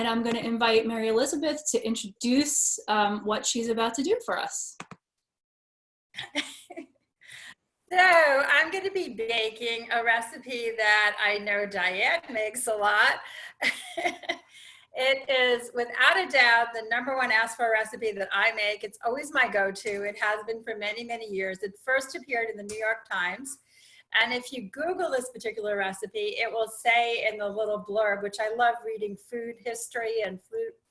and I'm going to invite Mary Elizabeth to introduce what she's about to do for us. So I'm going to be baking a recipe that I know Diane makes a lot. It is without a doubt the #1 asked for recipe that I make. It's always my go-to. It has been for many, many years. It first appeared in the New York Times. And if you Google this particular recipe, it will say in the little blurb, which I love reading food history and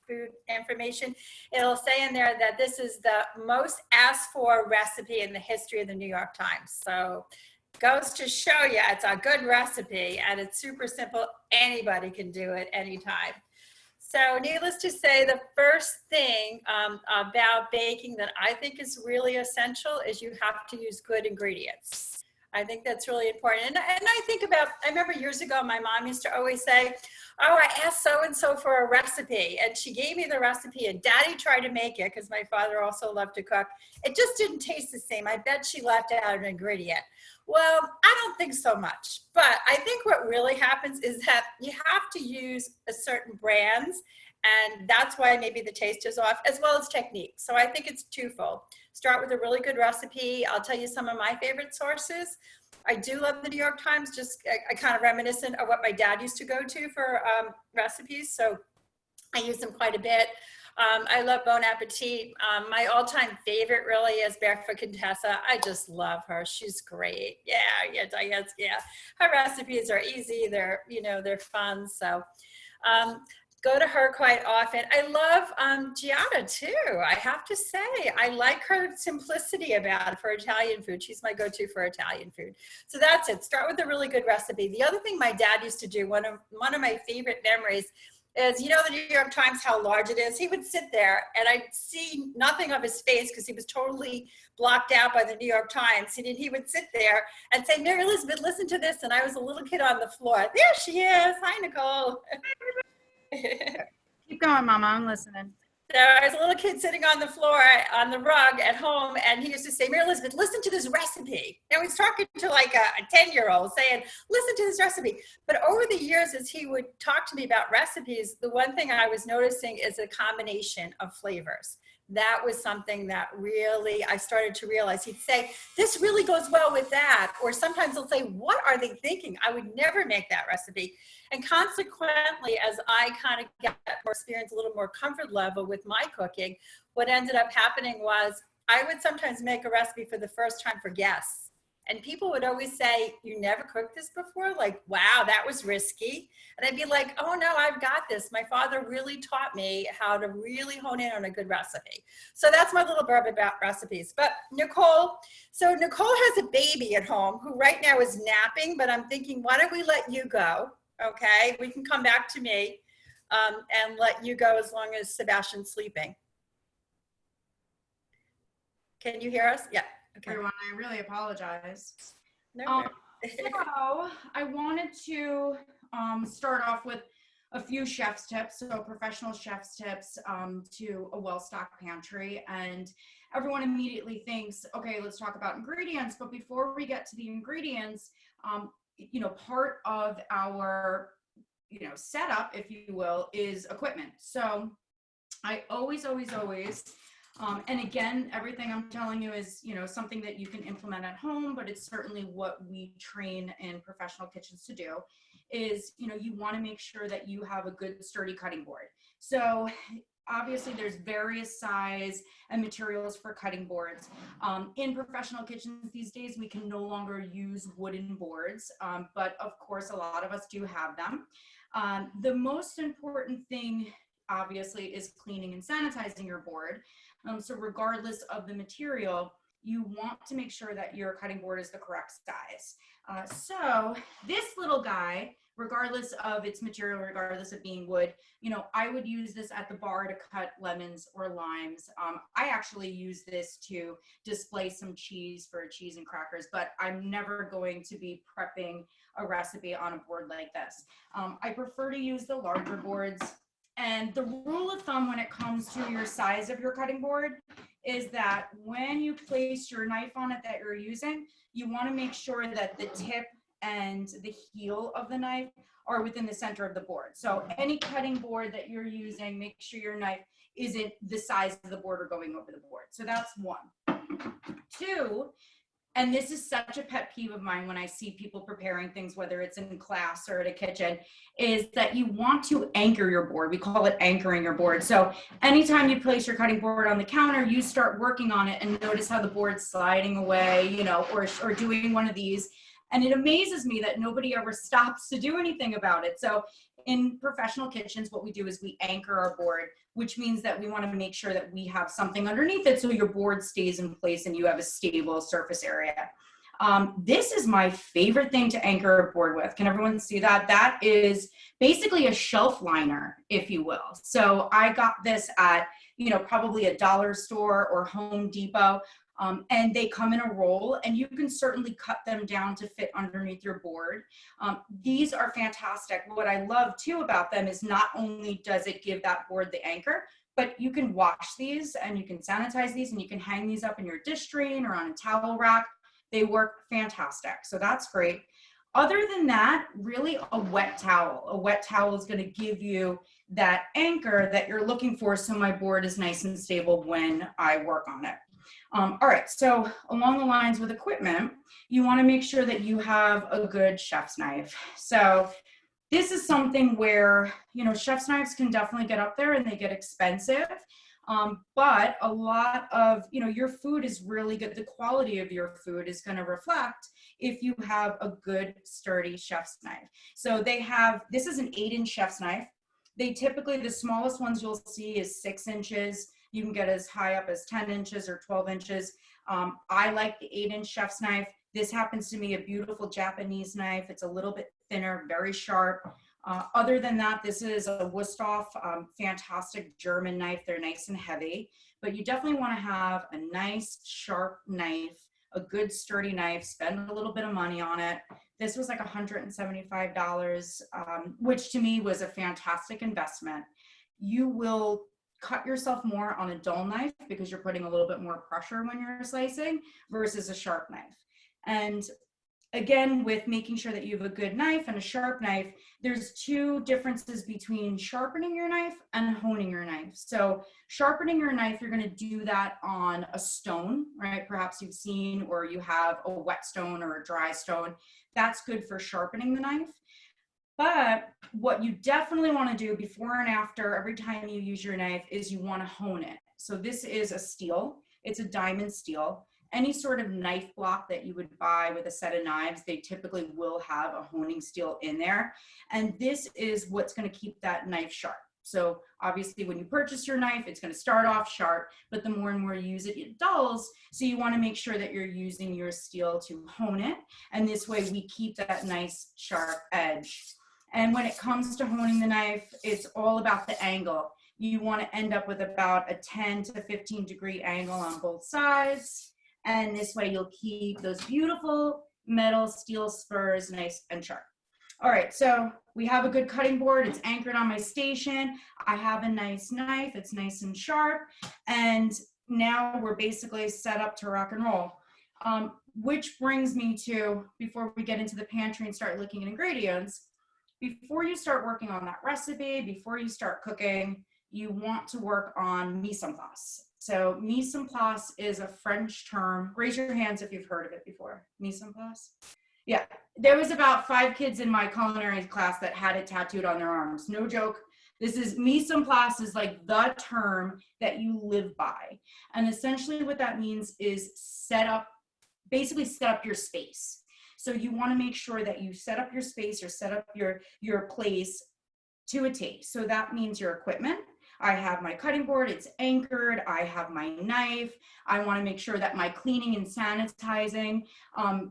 food information, it'll say in there that this is the most asked for recipe in the history of the New York Times. So goes to show you it's a good recipe and it's super simple. Anybody can do it anytime. So needless to say, the first thing about baking that I think is really essential is you have to use good ingredients. I think that's really important. And I think about, I remember years ago, my mom used to always say, oh, I asked so-and-so for a recipe and she gave me the recipe and Daddy tried to make it because my father also loved to cook. It just didn't taste the same. I bet she left out an ingredient. Well, I don't think so much, but I think what really happens is that you have to use a certain brands, and that's why maybe the taste is off, as well as technique. So I think it's twofold. Start with a really good recipe. I'll tell you some of my favorite sources. I do love the New York Times, just I kind of reminiscent of what my dad used to go to for recipes. So I use them quite a bit. I love Bon Appetit. My all-time favorite really is Barefoot Contessa. I just love her. She's great. Yeah, Diane's, yeah. Her recipes are easy. They're, you know, they're fun. So go to her quite often. I love Giada too. I have to say, I like her simplicity about it for Italian food. She's my go-to for Italian food. So that's it. Start with a really good recipe. The other thing my dad used to do, one of my favorite memories, is, you know, the New York Times, how large it is. He would sit there and I'd see nothing of his face because he was totally blocked out by the New York Times. He would sit there and say, Mary Elizabeth, listen to this. And I was a little kid on the floor. There she is. Hi, Nicole. Keep going, Mama. I'm listening. So I was a little kid sitting on the floor on the rug at home, and he used to say, Mary Elizabeth, listen to this recipe. And he's talking to like a 10-year-old saying, listen to this recipe. But over the years, as he would talk to me about recipes, the one thing I was noticing is a combination of flavors. That was something that really I started to realize. He'd say, this really goes well with that. Or sometimes he'll say, what are they thinking? I would never make that recipe. And consequently, as I kind of got more experience, a little more comfort level with my cooking, what ended up happening was I would sometimes make a recipe for the first time for guests. And people would always say, you never cooked this before? Like, wow, that was risky. And I'd be like, oh no, I've got this. My father really taught me how to really hone in on a good recipe. So that's my little blurb about recipes. But Nicole, so Nicole has a baby at home who right now is napping, but I'm thinking, why don't we let you go? Okay, we can come back to me and let you go as long as Sebastian's sleeping. Can you hear us? Yeah. Okay. Everyone, I really apologize. No, So I wanted to start off with a few chef's tips, so professional chef's tips to a well-stocked pantry. And everyone immediately thinks, okay, let's talk about ingredients. But before we get to the ingredients, you know, part of our, you know, setup, if you will, is equipment. So I always, and again, everything I'm telling you is, you know, something that you can implement at home, but it's certainly what we train in professional kitchens to do, is, you know, you want to make sure that you have a good sturdy cutting board. So obviously there's various size and materials for cutting boards. In professional kitchens these days, we can no longer use wooden boards, but of course a lot of us do have them. The most important thing, obviously, is cleaning and sanitizing your board. So regardless of the material, you want to make sure that your cutting board is the correct size. So this little guy, regardless of its material, regardless of being wood, you know, I would use this at the bar to cut lemons or limes. I actually use this to display some cheese for cheese and crackers, but I'm never going to be prepping a recipe on a board like this. I prefer to use the larger boards. And the rule of thumb when it comes to your size of your cutting board is that when you place your knife on it that you're using, you want to make sure that the tip and the heel of the knife are within the center of the board. So any cutting board that you're using, make sure your knife isn't the size of the board or going over the board. So that's one. Two, and this is such a pet peeve of mine when I see people preparing things, whether it's in class or at a kitchen, is that you want to anchor your board. We call it anchoring your board. So anytime you place your cutting board on the counter, you start working on it and notice how the board's sliding away, you know, or doing one of these. And it amazes me that nobody ever stops to do anything about it. So in professional kitchens, what we do is we anchor our board, which means that we want to make sure that we have something underneath it so your board stays in place and you have a stable surface area. This is my favorite thing to anchor a board with. Can everyone see that? That is basically a shelf liner, if you will. So I got this at, you know, probably a dollar store or Home Depot. And they come in a roll, and you can certainly cut them down to fit underneath your board. These are fantastic. What I love too about them is not only does it give that board the anchor, but you can wash these and you can sanitize these and you can hang these up in your dish drain or on a towel rack. They work fantastic. So that's great. Other than that, really a wet towel. A wet towel is going to give you that anchor that you're looking for so my board is nice and stable when I work on it. All right, so along the lines with equipment, you want to make sure that you have a good chef's knife. So this is something where, you know, chef's knives can definitely get up there and they get expensive. But a lot of, you know, your food is really good. The quality of your food is going to reflect if you have a good, sturdy chef's knife. So they have, this is an 8-inch chef's knife. They typically, the smallest ones you'll see is 6 inches. You can get as high up as 10 inches or 12 inches. I like the 8-inch chef's knife. This happens to be a beautiful Japanese knife. It's a little bit thinner, very sharp. Other than that, this is a Wüsthof, fantastic German knife. They're nice and heavy, but you definitely want to have a nice sharp knife, a good sturdy knife, spend a little bit of money on it. This was like $175, which to me was a fantastic investment. You will cut yourself more on a dull knife because you're putting a little bit more pressure when you're slicing versus a sharp knife. And again, with making sure that you have a good knife and a sharp knife, there's two differences between sharpening your knife and honing your knife. So sharpening your knife, you're going to do that on a stone, right? Perhaps you've seen, or you have a wet stone or a dry stone. That's good for sharpening the knife. But what you definitely want to do before and after every time you use your knife is you want to hone it. So this is a steel. It's a diamond steel. Any sort of knife block that you would buy with a set of knives, they typically will have a honing steel in there. And this is what's going to keep that knife sharp. So obviously when you purchase your knife, it's going to start off sharp, but the more and more you use it, it dulls. So you want to make sure that you're using your steel to hone it. And this way we keep that nice sharp edge. And when it comes to honing the knife, it's all about the angle. You want to end up with about a 10 to 15 degree angle on both sides. And this way you'll keep those beautiful metal steel spurs nice and sharp. All right, so we have a good cutting board. It's anchored on my station. I have a nice knife. It's nice and sharp. And now we're basically set up to rock and roll. Which brings me to, before we get into the pantry and start looking at ingredients, before you start working on that recipe, before you start cooking, you want to work on mise en place. So mise en place is a French term. Raise your hands if you've heard of it before. Mise en place? Yeah, there was about 5 kids in my culinary class that had it tattooed on their arms. No joke. This is mise en place is like the term that you live by. And essentially what that means is basically set up your space. So you want to make sure that you set up your space or set up your place to a T. So that means your equipment. I have my cutting board, it's anchored. I have my knife. I want to make sure that my cleaning and sanitizing,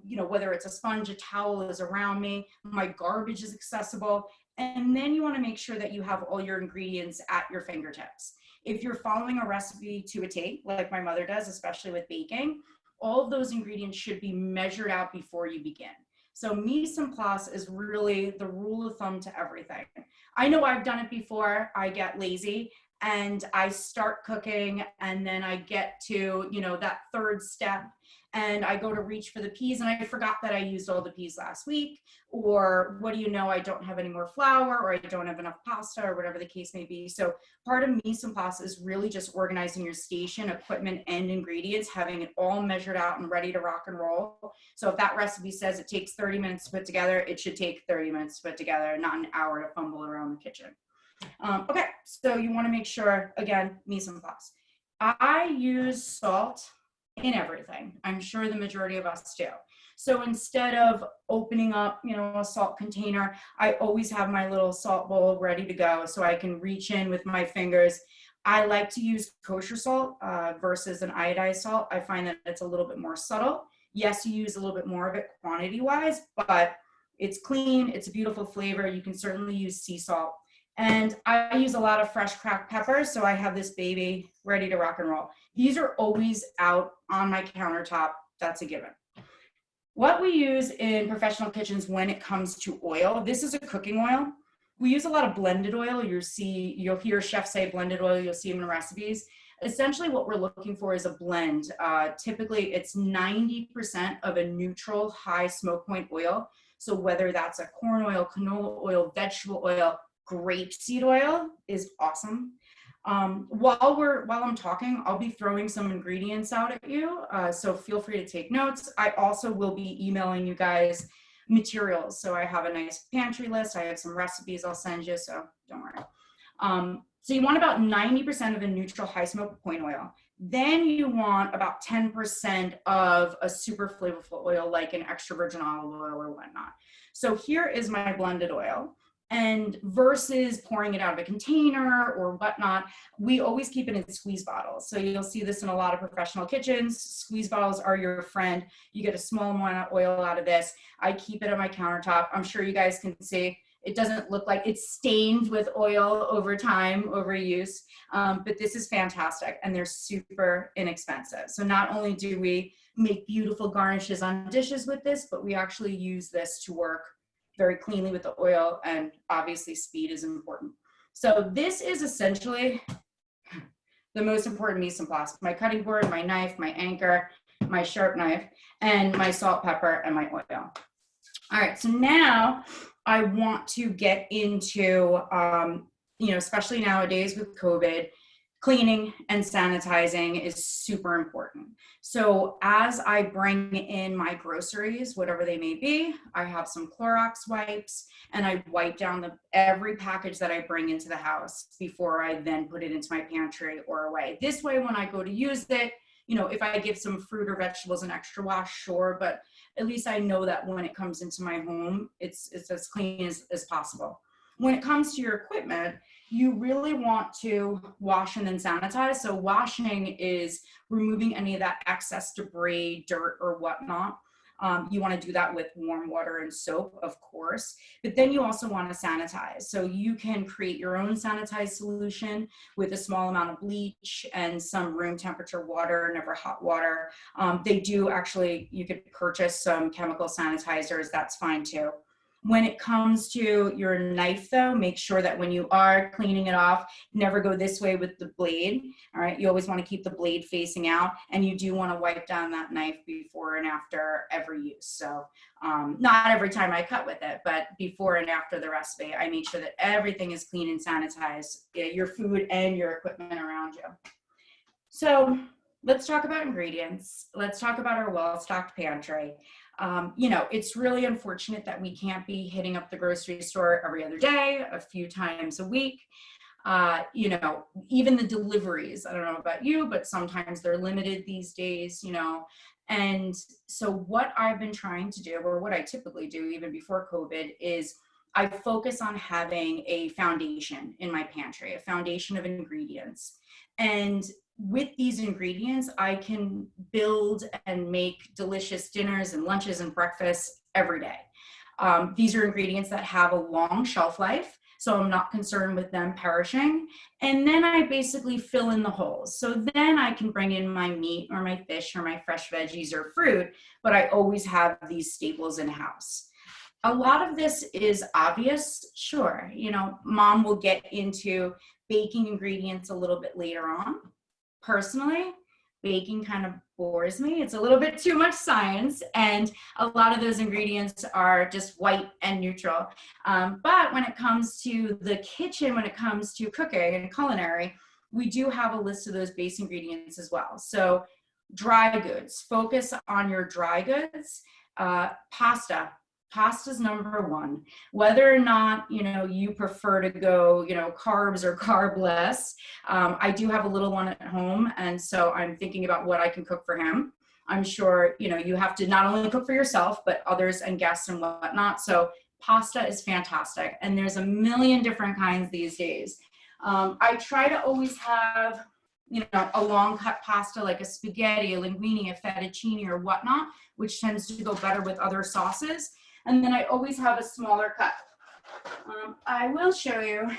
you know, whether it's a sponge, a towel is around me, my garbage is accessible. And then you want to make sure that you have all your ingredients at your fingertips. If you're following a recipe to a T, like my mother does, especially with baking, all of those ingredients should be measured out before you begin. So mise en place is really the rule of thumb to everything. I know I've done it before. I get lazy and I start cooking and then I get to, you know, that third step and I go to reach for the peas and I forgot that I used all the peas last week, or what do you know, I don't have any more flour, or I don't have enough pasta, or whatever the case may be. So part of mise en place is really just organizing your station, equipment, and ingredients, having it all measured out and ready to rock and roll. So if that recipe says it takes 30 minutes to put together, it should take 30 minutes to put together, not an hour to fumble around the kitchen. Okay, so you want to make sure, again, mise en place. I use salt in everything. I'm sure the majority of us do. So instead of opening up, a salt container, I always have my little salt bowl ready to go so I can reach in with my fingers. I like to use kosher salt versus an iodized salt. I find that it's a little bit more subtle. Yes, you use a little bit more of it quantity-wise, but it's clean, it's a beautiful flavor. You can certainly use sea salt. And I use a lot of fresh cracked peppers, so I have this baby ready to rock and roll. These are always out on my countertop. That's a given. What we use in professional kitchens when it comes to oil, this is a cooking oil. We use a lot of blended oil. You'll hear chefs say blended oil, you'll see them in recipes. Essentially what we're looking for is a blend. Typically it's 90% of a neutral high smoke point oil. So whether that's a corn oil, canola oil, vegetable oil, grapeseed oil is awesome. While I'm talking, I'll be throwing some ingredients out at you, so feel free to take notes. I also will be emailing you guys materials. So I have a nice pantry list. I have some recipes I'll send you, so don't worry. So you want about 90% of a neutral high smoke point oil. Then you want about 10% of a super flavorful oil like an extra virgin olive oil or whatnot. So here is my blended oil. And versus pouring it out of a container or whatnot, we always keep it in squeeze bottles. So you'll see this in a lot of professional kitchens. Squeeze bottles are your friend. You get a small amount of oil out of this. I keep it on my countertop. I'm sure you guys can see it doesn't look like it's stained with oil over time, over use, but this is fantastic and they're super inexpensive. So not only do we make beautiful garnishes on dishes with this, but we actually use this to work very cleanly with the oil, and obviously speed is important. So this is essentially the most important mise en place. My cutting board, my knife, my anchor, my sharp knife, and my salt, pepper, and my oil. All right, so now I want to get into, especially nowadays with COVID, cleaning and sanitizing is super important. So as I bring in my groceries, whatever they may be, I have some Clorox wipes and I wipe down every package that I bring into the house before I then put it into my pantry or away. This way, when I go to use it, if I give some fruit or vegetables an extra wash, sure, but at least I know that when it comes into my home, it's as clean as possible. When it comes to your equipment, you really want to wash and then sanitize. So washing is removing any of that excess debris, dirt, or whatnot. You want to do that with warm water and soap, of course, but then you also want to sanitize. So you can create your own sanitized solution with a small amount of bleach and some room temperature water, never hot water. They do actually, you could purchase some chemical sanitizers, that's fine too. When it comes to your knife though, make sure that when you are cleaning it off, never go this way with the blade, all right? You always wanna keep the blade facing out, and you do wanna wipe down that knife before and after every use. So not every time I cut with it, but before and after the recipe, I make sure that everything is clean and sanitized, your food and your equipment around you. So let's talk about ingredients. Let's talk about our well-stocked pantry. It's really unfortunate that we can't be hitting up the grocery store every other day, a few times a week. Even the deliveries, I don't know about you, but sometimes they're limited these days, And so what I've been trying to do, or what I typically do even before COVID, is I focus on having a foundation in my pantry, a foundation of ingredients. And with these ingredients, I can build and make delicious dinners and lunches and breakfasts every day. These are ingredients that have a long shelf life, so I'm not concerned with them perishing. And then I basically fill in the holes. So then I can bring in my meat or my fish or my fresh veggies or fruit, but I always have these staples in house. A lot of this is obvious, sure. Mom will get into baking ingredients a little bit later on. Personally, baking kind of bores me. It's a little bit too much science, and a lot of those ingredients are just white and neutral. But when it comes to the kitchen, when it comes to cooking and culinary, we do have a list of those base ingredients as well. So dry goods, focus on your dry goods. Pasta. Pasta's number one. Whether or not, you prefer to go, carbs or carb less. I do have a little one at home, and so I'm thinking about what I can cook for him. I'm sure, you have to not only cook for yourself, but others and guests and whatnot. So pasta is fantastic. And there's a million different kinds these days. I try to always have, a long cut pasta like a spaghetti, a linguine, a fettuccine or whatnot, which tends to go better with other sauces. And then I always have a smaller cut. I will show you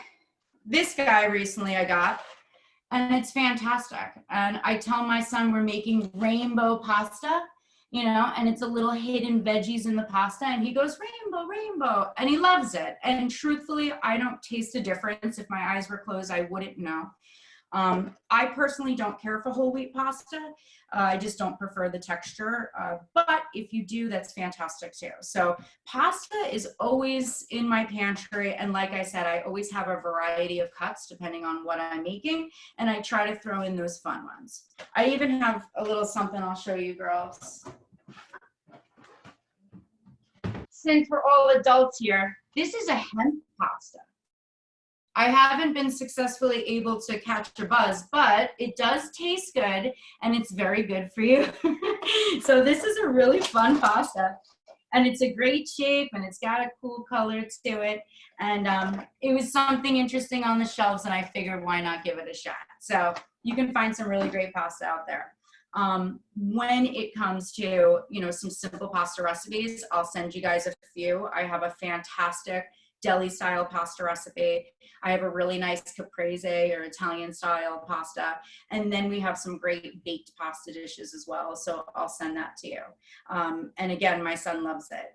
this guy recently I got, and it's fantastic. And I tell my son we're making rainbow pasta, and it's a little hidden veggies in the pasta, and he goes, rainbow, rainbow, and he loves it. And truthfully, I don't taste a difference. If my eyes were closed, I wouldn't know. I personally don't care for whole wheat pasta. I just don't prefer the texture. But if you do, that's fantastic too. So pasta is always in my pantry. And like I said, I always have a variety of cuts depending on what I'm making. And I try to throw in those fun ones. I even have a little something I'll show you girls. Since we're all adults here, this is a hemp pasta. I haven't been successfully able to catch a buzz, but it does taste good and it's very good for you. So this is a really fun pasta, and it's a great shape and it's got a cool color to it. And it was something interesting on the shelves, and I figured why not give it a shot. So you can find some really great pasta out there. When it comes to, some simple pasta recipes, I'll send you guys a few. I have a fantastic deli style pasta recipe. I have a really nice caprese or Italian style pasta. And then we have some great baked pasta dishes as well. So I'll send that to you. And again, my son loves it.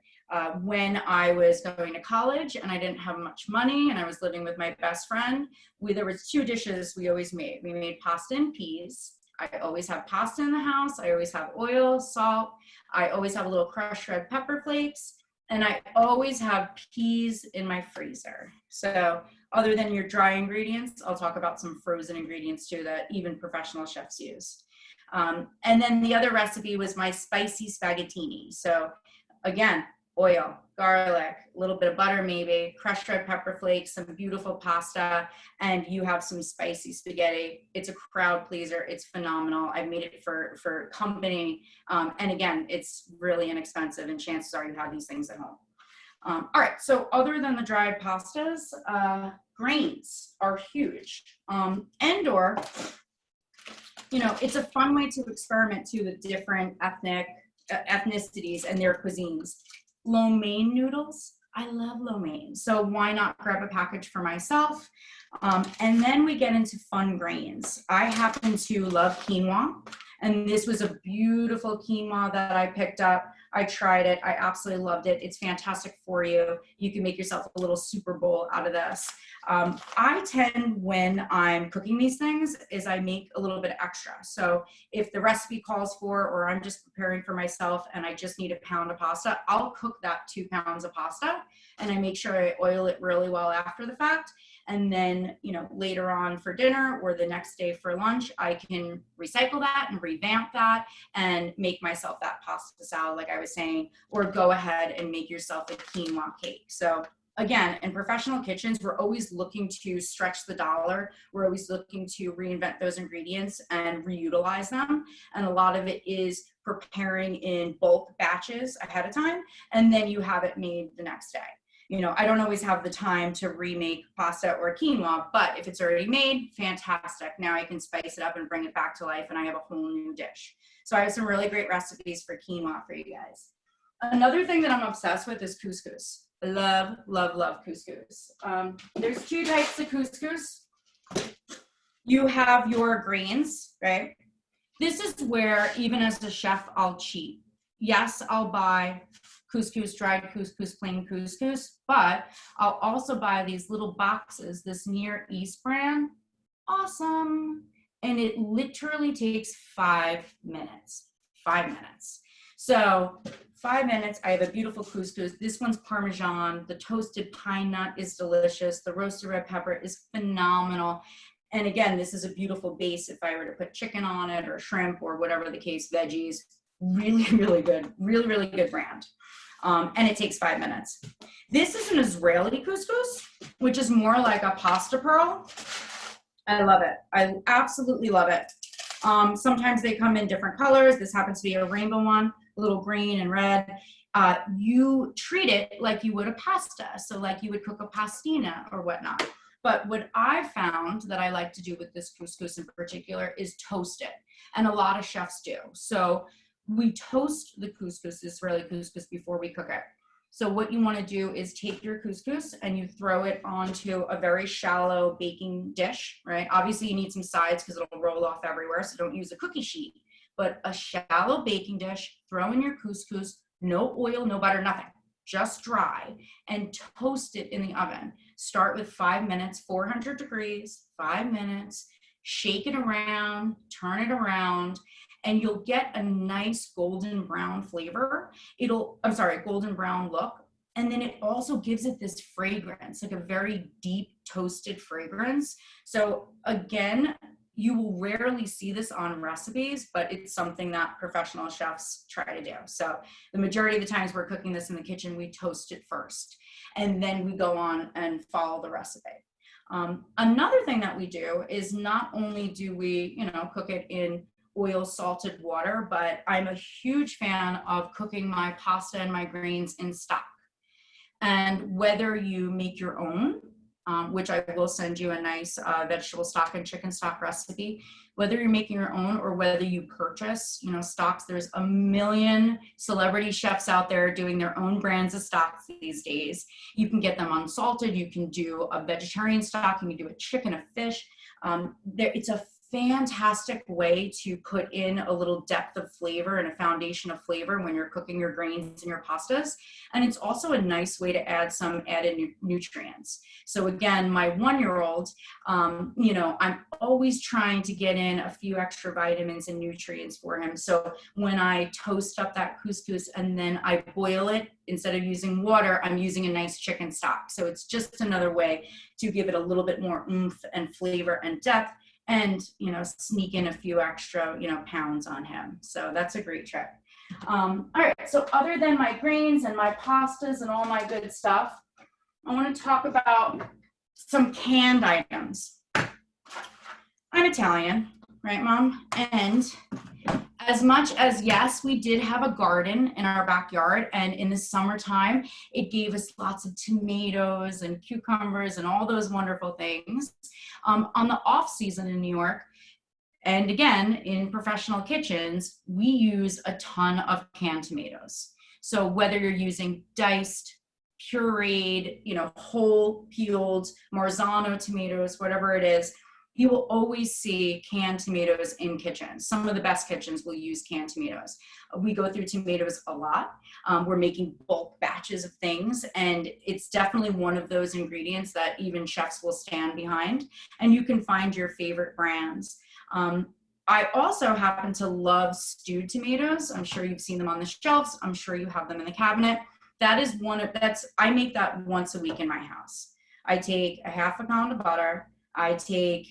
When I was going to college and I didn't have much money and I was living with my best friend, there was two dishes we always made. We made pasta and peas. I always have pasta in the house. I always have oil, salt. I always have a little crushed red pepper flakes. And I always have peas in my freezer. So other than your dry ingredients, I'll talk about some frozen ingredients too that even professional chefs use. And then the other recipe was my spicy spaghettini. So again, oil, garlic, a little bit of butter maybe, crushed red pepper flakes, some beautiful pasta, and you have some spicy spaghetti. It's a crowd pleaser. It's phenomenal. I've made it for company. And again, it's really inexpensive, and chances are you have these things at home. All right, so other than the dried pastas, grains are huge. And/or, it's a fun way to experiment too with different ethnicities and their cuisines. Lo mein noodles, I love lo mein. So why not grab a package for myself? And then we get into fun grains. I happen to love quinoa, and this was a beautiful quinoa that I picked up. I tried it. I absolutely loved it. It's fantastic for you. You can make yourself a little Super Bowl out of this. I tend, when I'm cooking these things, is I make a little bit extra. So if the recipe calls for, or I'm just preparing for myself and I just need a pound of pasta, I'll cook that 2 pounds of pasta, and I make sure I oil it really well after the fact. And then, later on for dinner or the next day for lunch, I can recycle that and revamp that and make myself that pasta salad, like I was saying, or go ahead and make yourself a quinoa cake. So again, in professional kitchens, we're always looking to stretch the dollar. We're always looking to reinvent those ingredients and reutilize them. And a lot of it is preparing in bulk batches ahead of time, and then you have it made the next day. I don't always have the time to remake pasta or quinoa, but if it's already made, fantastic. Now I can spice it up and bring it back to life, and I have a whole new dish. So I have some really great recipes for quinoa for you guys. Another thing that I'm obsessed with is couscous. I love, love, love couscous. There's 2 types of couscous. You have your greens, right? This is where, even as a chef, I'll cheat. Yes, I'll buy couscous, dried couscous, plain couscous, but I'll also buy these little boxes, this Near East brand. Awesome. and it literally takes 5 minutes. 5 minutes. So 5 minutes, I have a beautiful couscous. This one's Parmesan. The toasted pine nut is delicious. The roasted red pepper is phenomenal. And again, this is a beautiful base if I were to put chicken on it or shrimp or whatever the case, veggies. Really, really good. Really, really good brand. And it takes 5 minutes. This is an Israeli couscous, which is more like a pasta pearl. I love it. I absolutely love it. Sometimes they come in different colors. This happens to be a rainbow one, a little green and red. You treat it like you would a pasta. So like you would cook a pastina or whatnot. But what I found that I like to do with this couscous in particular is toast it. And a lot of chefs do. So we toast the couscous, Israeli couscous, before we cook it. So what you want to do is take your couscous and you throw it onto a very shallow baking dish, right? Obviously you need some sides because it'll roll off everywhere, so don't use a cookie sheet. But a shallow baking dish, throw in your couscous, no oil, no butter, nothing, just dry, and toast it in the oven. Start with 5 minutes, 400 degrees, 5 minutes, shake it around, turn it around, and you'll get a nice golden brown flavor. Golden brown look. And then it also gives it this fragrance, like a very deep toasted fragrance. So again, you will rarely see this on recipes, but it's something that professional chefs try to do. So the majority of the times we're cooking this in the kitchen, we toast it first, and then we go on and follow the recipe. Another thing that we do is not only do we, cook it in oil salted water, but I'm a huge fan of cooking my pasta and my grains in stock. And whether you make your own, which I will send you a nice vegetable stock and chicken stock recipe, whether you're making your own or whether you purchase, stocks, there's a million celebrity chefs out there doing their own brands of stocks these days. You can get them unsalted. You can do a vegetarian stock. You can do a chicken, a fish. It's a fantastic way to put in a little depth of flavor and a foundation of flavor when you're cooking your grains and your pastas. And it's also a nice way to add some added nutrients. So again, my 1-year-old, I'm always trying to get in a few extra vitamins and nutrients for him. So when I toast up that couscous and then I boil it, instead of using water, I'm using a nice chicken stock. So it's just another way to give it a little bit more oomph and flavor and depth, and sneak in a few extra pounds on him. So that's a great trick. All right, so other than my grains and my pastas and all my good stuff, I want to talk about some canned items. I'm Italian, right, Mom? And as much as, yes, we did have a garden in our backyard, and in the summertime it gave us lots of tomatoes and cucumbers and all those wonderful things. On the off season in New York, and again, in professional kitchens, we use a ton of canned tomatoes. So whether you're using diced, pureed, whole peeled, Marzano tomatoes, whatever it is, you will always see canned tomatoes in kitchens. Some of the best kitchens will use canned tomatoes. We go through tomatoes a lot. We're making bulk batches of things, and it's definitely one of those ingredients that even chefs will stand behind, and you can find your favorite brands. I also happen to love stewed tomatoes. I'm sure you've seen them on the shelves. I'm sure you have them in the cabinet. I make that once a week in my house. I take a half a pound of butter. I take,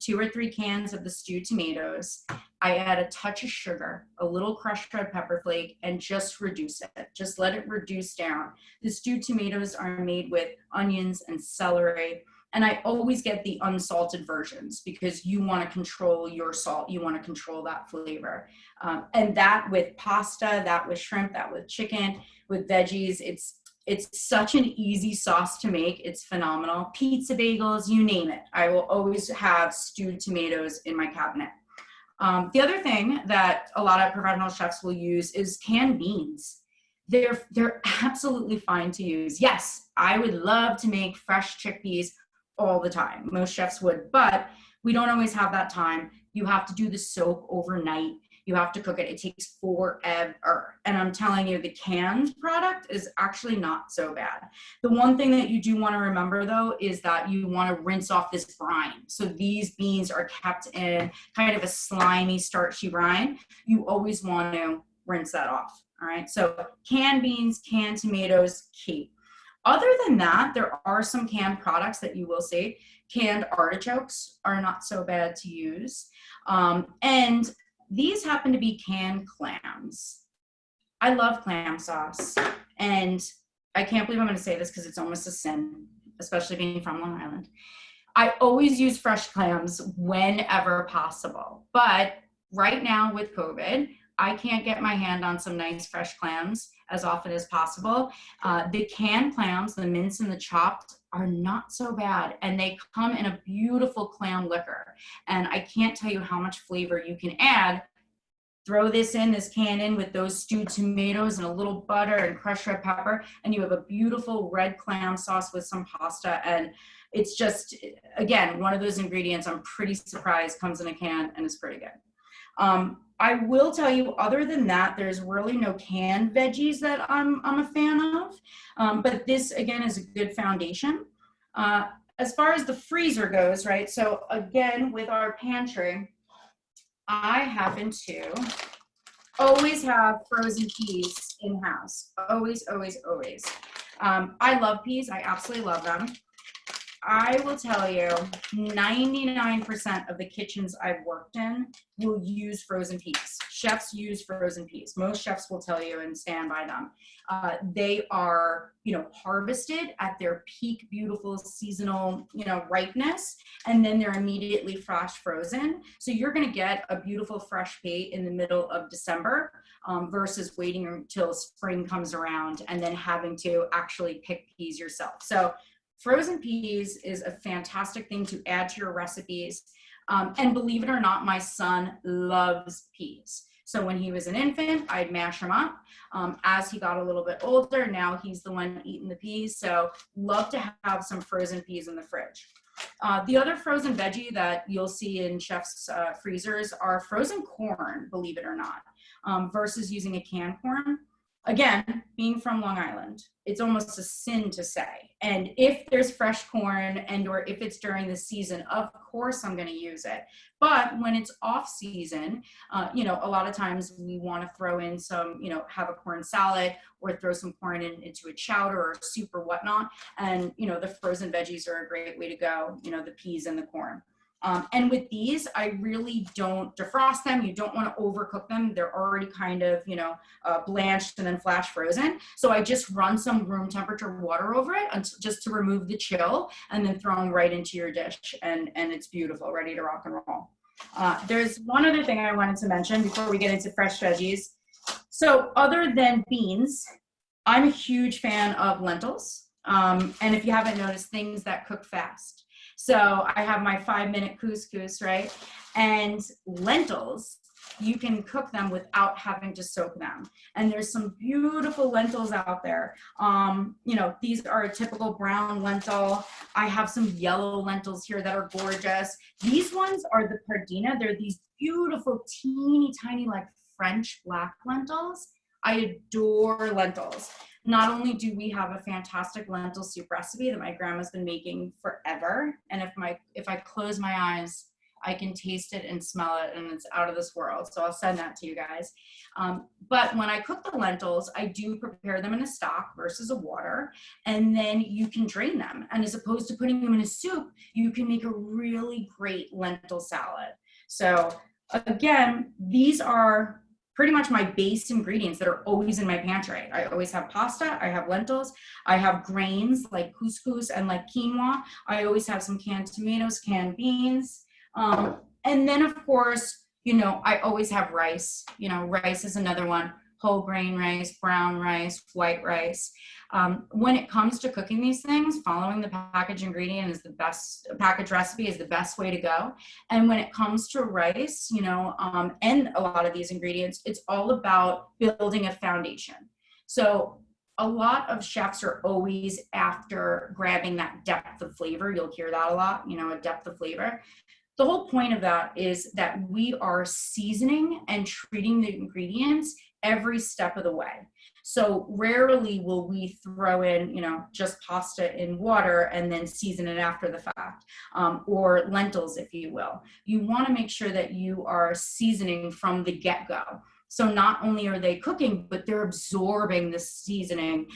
2 or 3 cans of the stewed tomatoes. I add a touch of sugar, a little crushed red pepper flake, and just reduce it. Just let it reduce down. The stewed tomatoes are made with onions and celery. And I always get the unsalted versions because you want to control your salt. You want to control that flavor. And that with pasta, that with shrimp, that with chicken, with veggies, it's such an easy sauce to make. It's phenomenal. Pizza bagels, you name it. I will always have stewed tomatoes in my cabinet. The other thing that a lot of professional chefs will use is canned beans. They're absolutely fine to use. Yes, I would love to make fresh chickpeas all the time. Most chefs would, but we don't always have that time. You have to do the soak overnight. You have to cook it. It takes forever. And I'm telling you, the canned product is actually not so bad. The one thing that you do want to remember though, is that you want to rinse off this brine. So these beans are kept in kind of a slimy, starchy brine. You always want to rinse that off. All right. So canned beans, canned tomatoes, key. Other than that, there are some canned products that you will see. Canned artichokes are not so bad to use. And these happen to be canned clams. I love clam sauce. And I can't believe I'm going to say this because it's almost a sin, especially being from Long Island. I always use fresh clams whenever possible. But right now with COVID, I can't get my hand on some nice fresh clams as often as possible. The canned clams, the minced and the chopped, are not so bad. And they come in a beautiful clam liquor. And I can't tell you how much flavor you can add. Throw this can in with those stewed tomatoes and a little butter and crushed red pepper, and you have a beautiful red clam sauce with some pasta. And it's just, again, one of those ingredients I'm pretty surprised comes in a can and is pretty good. I will tell you, other than that, there's really no canned veggies that I'm a fan of. But this, again, is a good foundation. As far as the freezer goes, right? So again, with our pantry, I happen to always have frozen peas in-house. Always, always, always. I love peas. I absolutely love them. I will tell you, 99% of the kitchens I've worked in will use frozen peas. Chefs use frozen peas. Most chefs will tell you and stand by them. They are, harvested at their peak, beautiful seasonal, ripeness, and then they're immediately flash frozen. So you're going to get a beautiful fresh pea in the middle of December versus waiting until spring comes around and then having to actually pick peas yourself. So frozen peas is a fantastic thing to add to your recipes. And believe it or not, my son loves peas. So when he was an infant, I'd mash him up. As he got a little bit older, now he's the one eating the peas. So love to have some frozen peas in the fridge. The other frozen veggie that you'll see in chefs' freezers are frozen corn, believe it or not, versus using a canned corn. Again, being from Long Island, it's almost a sin to say. And if there's fresh corn and or if it's during the season, of course I'm going to use it. But when it's off season, a lot of times we want to throw in some, have a corn salad or throw some corn into a chowder or soup or whatnot. And, the frozen veggies are a great way to go, the peas and the corn. And with these, I really don't defrost them. You don't want to overcook them. They're already kind of, blanched and then flash frozen. So I just run some room temperature water over it just to remove the chill and then throw them right into your dish. And it's beautiful, ready to rock and roll. There's one other thing I wanted to mention before we get into fresh veggies. So other than beans, I'm a huge fan of lentils. And if you haven't noticed, things that cook fast. So I have my 5-minute couscous, right? And lentils, you can cook them without having to soak them. And there's some beautiful lentils out there. These are a typical brown lentil. I have some yellow lentils here that are gorgeous. These ones are the pardina. They're these beautiful, teeny tiny, like French black lentils. I adore lentils. Not only do we have a fantastic lentil soup recipe that my grandma's been making forever, and if I close my eyes, I can taste it and smell it, and it's out of this world. So I'll send that to you guys. But when I cook the lentils, I do prepare them in a stock versus a water, and then you can drain them. And as opposed to putting them in a soup, you can make a really great lentil salad. So again, these are pretty much my base ingredients that are always in my pantry. I always have pasta, I have lentils, I have grains like couscous and like quinoa. I always have some canned tomatoes, canned beans. And then of course, I always have rice. Rice is another one. Whole grain rice, brown rice, white rice. When it comes to cooking these things, following the package ingredient is the best, package recipe is the best way to go. And when it comes to rice, and a lot of these ingredients, it's all about building a foundation. So a lot of chefs are always after grabbing that depth of flavor. You'll hear that a lot, a depth of flavor. the whole point of that is that we are seasoning and treating the ingredients every step of the way. So rarely will we throw in, just pasta in water and then season it after the fact, or lentils, if you will. You want to make sure that you are seasoning from the get-go. So not only are they cooking, but they're absorbing the seasoning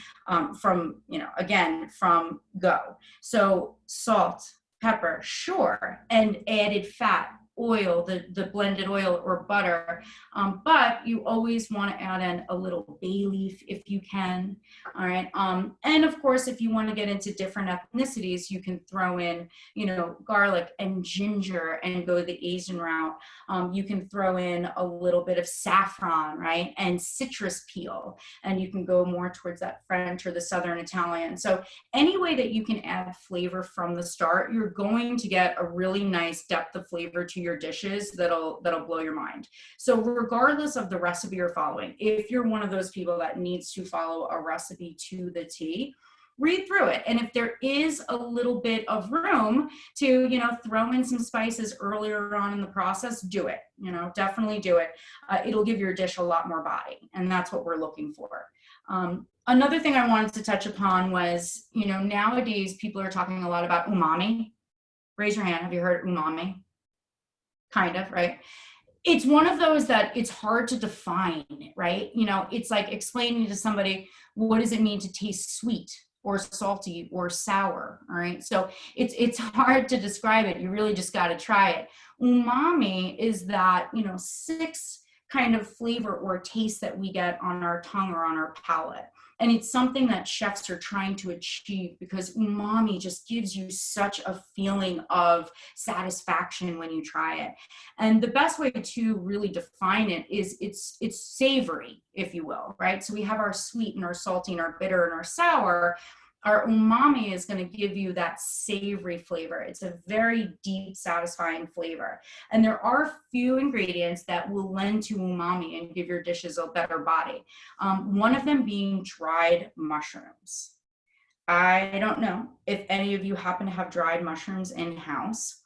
from, again, from go. So salt, pepper, sure, and added fat, oil, the blended oil or butter, but you always want to add in a little bay leaf if you can. All right, and of course, if you want to get into different ethnicities, you can throw in, garlic and ginger and go the Asian route. You can throw in a little bit of saffron, right, and citrus peel, and you can go more towards that French or the Southern Italian. So any way that you can add flavor from the start, you're going to get a really nice depth of flavor to your dishes that'll blow your mind. So regardless of the recipe you're following, if you're one of those people that needs to follow a recipe to the T, read through it. And if there is a little bit of room to, throw in some spices earlier on in the process, do it, definitely do it. It'll give your dish a lot more body. And that's what we're looking for. Another thing I wanted to touch upon was, nowadays people are talking a lot about umami. Raise your hand. Have you heard umami? Kind of, right? It's one of those that it's hard to define, right? It's like explaining to somebody, what does it mean to taste sweet or salty or sour? All right. So it's hard to describe it. You really just got to try it. Umami is that, 6 kind of flavor or taste that we get on our tongue or on our palate. And it's something that chefs are trying to achieve because umami just gives you such a feeling of satisfaction when you try it. And the best way to really define it is it's savory, if you will, right? So we have our sweet and our salty and our bitter and our sour. Our umami is going to give you that savory flavor. It's a very deep, satisfying flavor. And there are few ingredients that will lend to umami and give your dishes a better body. One of them being dried mushrooms. I don't know if any of you happen to have dried mushrooms in-house.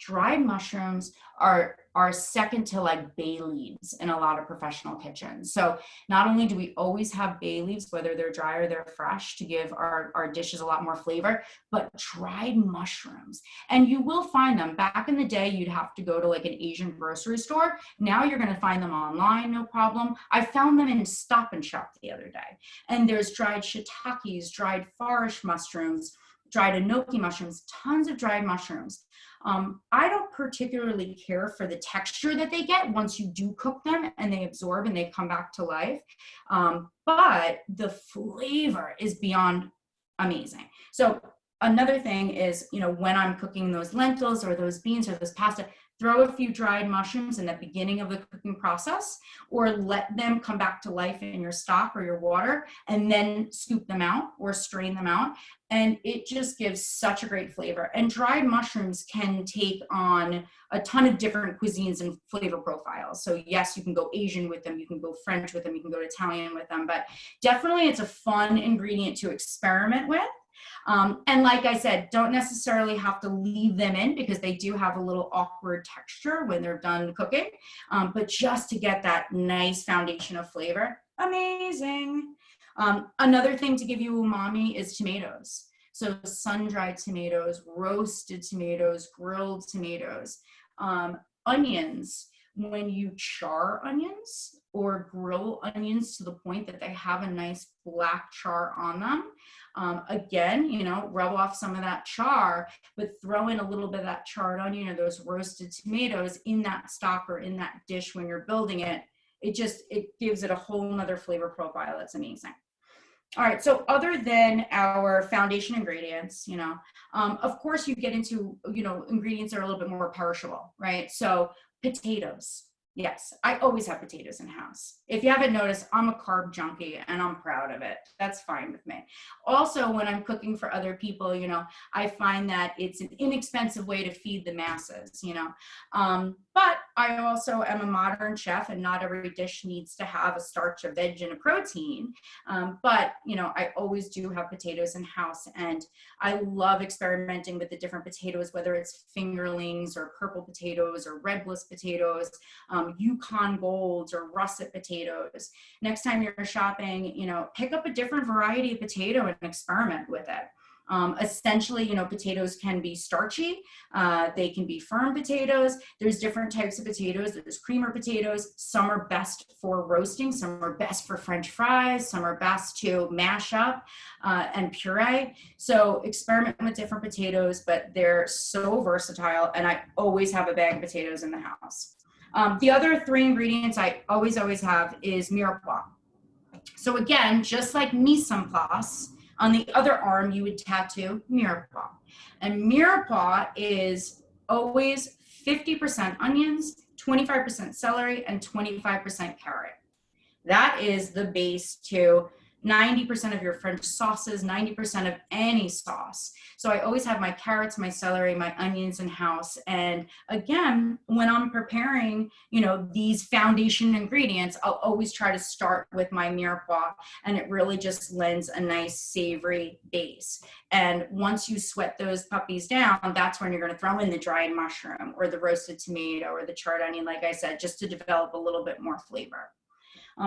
Dried mushrooms are second to like bay leaves in a lot of professional kitchens. So not only do we always have bay leaves, whether they're dry or they're fresh, to give our dishes a lot more flavor, but dried mushrooms. And you will find them. Back in the day, you'd have to go to like an Asian grocery store. Now you're going to find them online, no problem. I found them in Stop and Shop the other day. And there's dried shiitakes, dried forest mushrooms, dried enoki mushrooms, tons of dried mushrooms. I don't particularly care for the texture that they get once you do cook them and they absorb and they come back to life. But the flavor is beyond amazing. So another thing is, when I'm cooking those lentils or those beans or this pasta, throw a few dried mushrooms in the beginning of the cooking process, or let them come back to life in your stock or your water, and then scoop them out or strain them out. And it just gives such a great flavor. And dried mushrooms can take on a ton of different cuisines and flavor profiles. So yes, you can go Asian with them, you can go French with them, you can go Italian with them, but definitely it's a fun ingredient to experiment with. And like I said, don't necessarily have to leave them in because they do have a little awkward texture when they're done cooking, but just to get that nice foundation of flavor, amazing. Another thing to give you umami is tomatoes. So sun-dried tomatoes, roasted tomatoes, grilled tomatoes, onions. When you char onions or grill onions to the point that they have a nice black char on them, again, rub off some of that char, but throw in a little bit of that charred onion or those roasted tomatoes in that stock or in that dish when you're building it. It gives it a whole nother flavor profile that's amazing. All right, so other than our foundation ingredients, of course you get into, ingredients that are a little bit more perishable, right? So potatoes, Yes, I always have potatoes in house. If you haven't noticed, I'm a carb junkie and I'm proud of it. That's fine with me. Also, when I'm cooking for other people, I find that it's an inexpensive way to feed the masses. But I also am a modern chef, and not every dish needs to have a starch, a veg, and a protein. But I always do have potatoes in house, and I love experimenting with the different potatoes, whether it's fingerlings or purple potatoes or red bliss potatoes, Yukon Golds or russet potatoes. Next time you're shopping, pick up a different variety of potato and experiment with it. Essentially, potatoes can be starchy. They can be firm potatoes. There's different types of potatoes. There's creamer potatoes. Some are best for roasting. Some are best for French fries. Some are best to mash up and puree. So experiment with different potatoes, but they're so versatile. And I always have a bag of potatoes in the house. The other 3 ingredients I always have is mirepoix. So again, just like mise en place, on the other arm, you would tattoo mirepoix. And mirepoix is always 50% onions, 25% celery, and 25% carrot. That is the base to 90% of your French sauces, 90% of any sauce. So I always have my carrots, my celery, my onions in house. And again, when I'm preparing, these foundation ingredients, I'll always try to start with my mirepoix, and it really just lends a nice savory base. And once you sweat those puppies down, that's when you're going to throw in the dried mushroom or the roasted tomato or the charred onion, like I said, just to develop a little bit more flavor.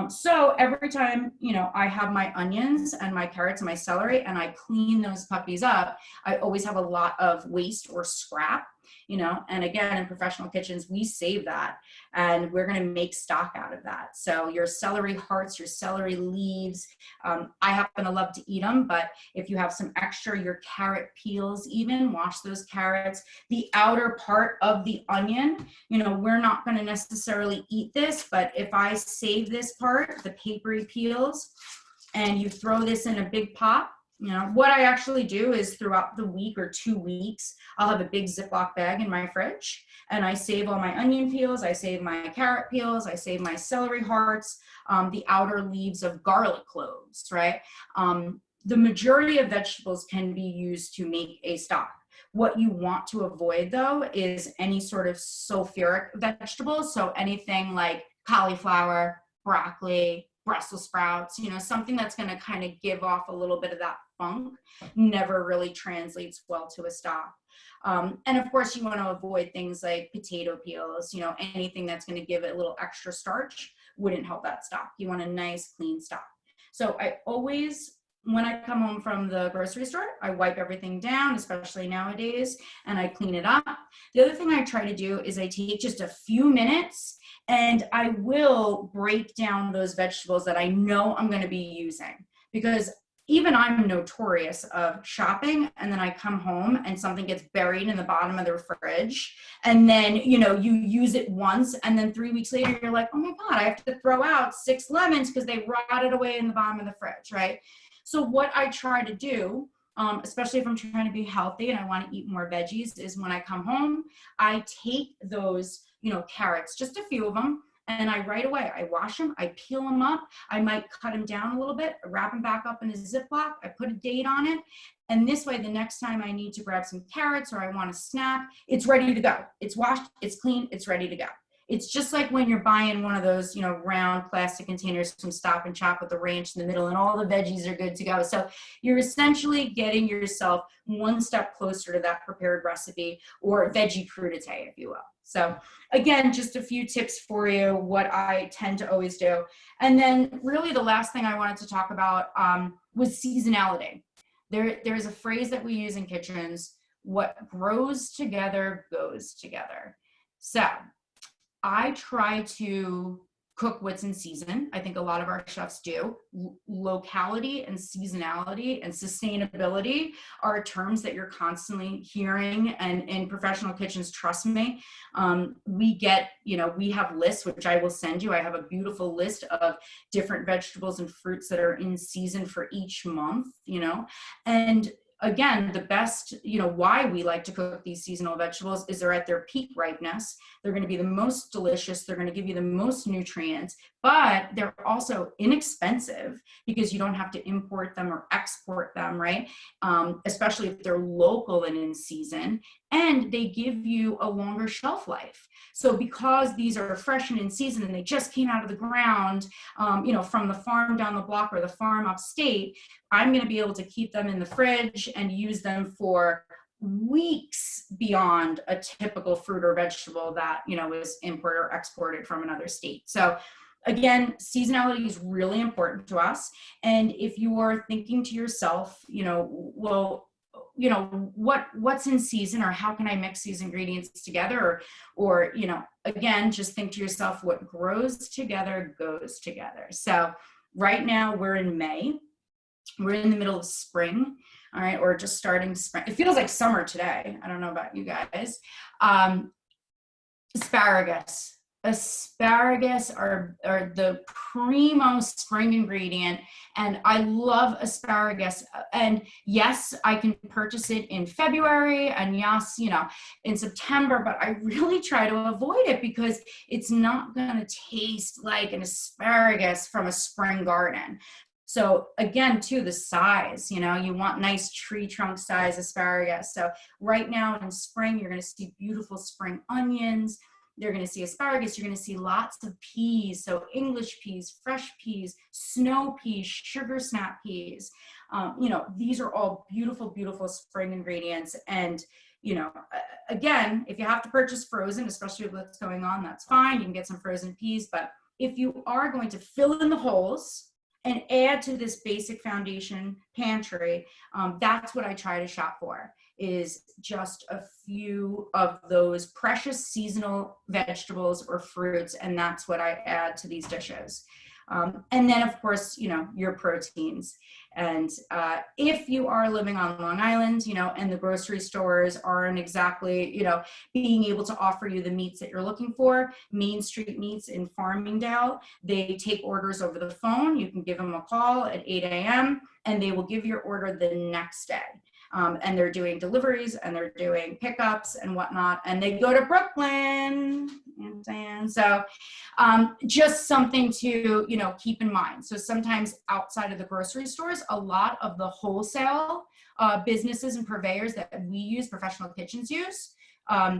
So every time, I have my onions and my carrots and my celery and I clean those puppies up, I always have a lot of waste or scrap, and again, in professional kitchens, we save that and we're going to make stock out of that. So your celery hearts, your celery leaves, I happen to love to eat them, but if you have some extra, your carrot peels, even wash those carrots. The outer part of the onion, we're not going to necessarily eat this, but if I save this part, the papery peels, and you throw this in a big pot, what I actually do is throughout the week or 2 weeks, I'll have a big Ziploc bag in my fridge and I save all my onion peels, I save my carrot peels, I save my celery hearts, the outer leaves of garlic cloves, right? The majority of vegetables can be used to make a stock. What you want to avoid, though, is any sort of sulfuric vegetables. So anything like cauliflower, broccoli, Brussels sprouts, something that's going to kind of give off a little bit of that funk never really translates well to a stock. And of course, you want to avoid things like potato peels, anything that's going to give it a little extra starch wouldn't help that stock. You want a nice, clean stock. So I always, when I come home from the grocery store, I wipe everything down, especially nowadays, and I clean it up. The other thing I try to do is I take just a few minutes and I will break down those vegetables that I know I'm going to be using, because even I'm notorious of shopping and then I come home and something gets buried in the bottom of the fridge, and then you use it once and then 3 weeks later you're like, oh my God, I have to throw out 6 lemons because they rotted away in the bottom of the fridge, right? So what I try to do, especially if I'm trying to be healthy and I want to eat more veggies, is when I come home, I take those, carrots, just a few of them, and I right away, I wash them, I peel them up, I might cut them down a little bit, wrap them back up in a Ziploc, I put a date on it, and this way, the next time I need to grab some carrots or I want a snack, it's ready to go. It's washed, it's clean, it's ready to go. It's just like when you're buying one of those, round plastic containers from Stop and Shop with the ranch in the middle and all the veggies are good to go. So you're essentially getting yourself one step closer to that prepared recipe, or veggie crudité, if you will. So again, just a few tips for you, what I tend to always do. And then really the last thing I wanted to talk about was seasonality. There's a phrase that we use in kitchens: what grows together goes together. So I try to cook what's in season. I think a lot of our chefs do. Locality and seasonality and sustainability are terms that you're constantly hearing, and in professional kitchens, trust me, we have lists, which I will send you. I have a beautiful list of different vegetables and fruits that are in season for each month, and again, the best, why we like to cook these seasonal vegetables is they're at their peak ripeness. They're going to be the most delicious. They're going to give you the most nutrients, but they're also inexpensive because you don't have to import them or export them, right? Especially if they're local and in season, and they give you a longer shelf life. So because these are fresh and in season and they just came out of the ground, from the farm down the block or the farm upstate, I'm going to be able to keep them in the fridge and use them for weeks beyond a typical fruit or vegetable that, is imported or exported from another state. So again, seasonality is really important to us. And if you are thinking to yourself, what's in season, or how can I mix these ingredients together, or again, just think to yourself, what grows together goes together. So right now we're in May. We're in the middle of spring, all right, or just starting spring. It feels like summer today. I don't know about you guys. Asparagus. Asparagus are the primo spring ingredient, and I love asparagus. And yes, I can purchase it in February, and yes, in September, but I really try to avoid it because it's not going to taste like an asparagus from a spring garden. So again, too, the size, you want nice tree trunk size asparagus. So right now in spring, you're going to see beautiful spring onions. You're going to see asparagus. You're going to see lots of peas. So English peas, fresh peas, snow peas, sugar snap peas. These are all beautiful, beautiful spring ingredients. And, again, if you have to purchase frozen, especially with what's going on, that's fine. You can get some frozen peas. But if you are going to fill in the holes and add to this basic foundation pantry, that's what I try to shop for, is just a few of those precious seasonal vegetables or fruits, and that's what I add to these dishes. And then, of course, your proteins. And if you are living on Long Island, and the grocery stores aren't exactly, being able to offer you the meats that you're looking for, Main Street Meats in Farmingdale, they take orders over the phone. You can give them a call at 8 a.m. and they will give your order the next day. And they're doing deliveries and they're doing pickups and whatnot, and they go to Brooklyn. And so just something to, keep in mind. So sometimes outside of the grocery stores, a lot of the wholesale businesses and purveyors that we use, professional kitchens use,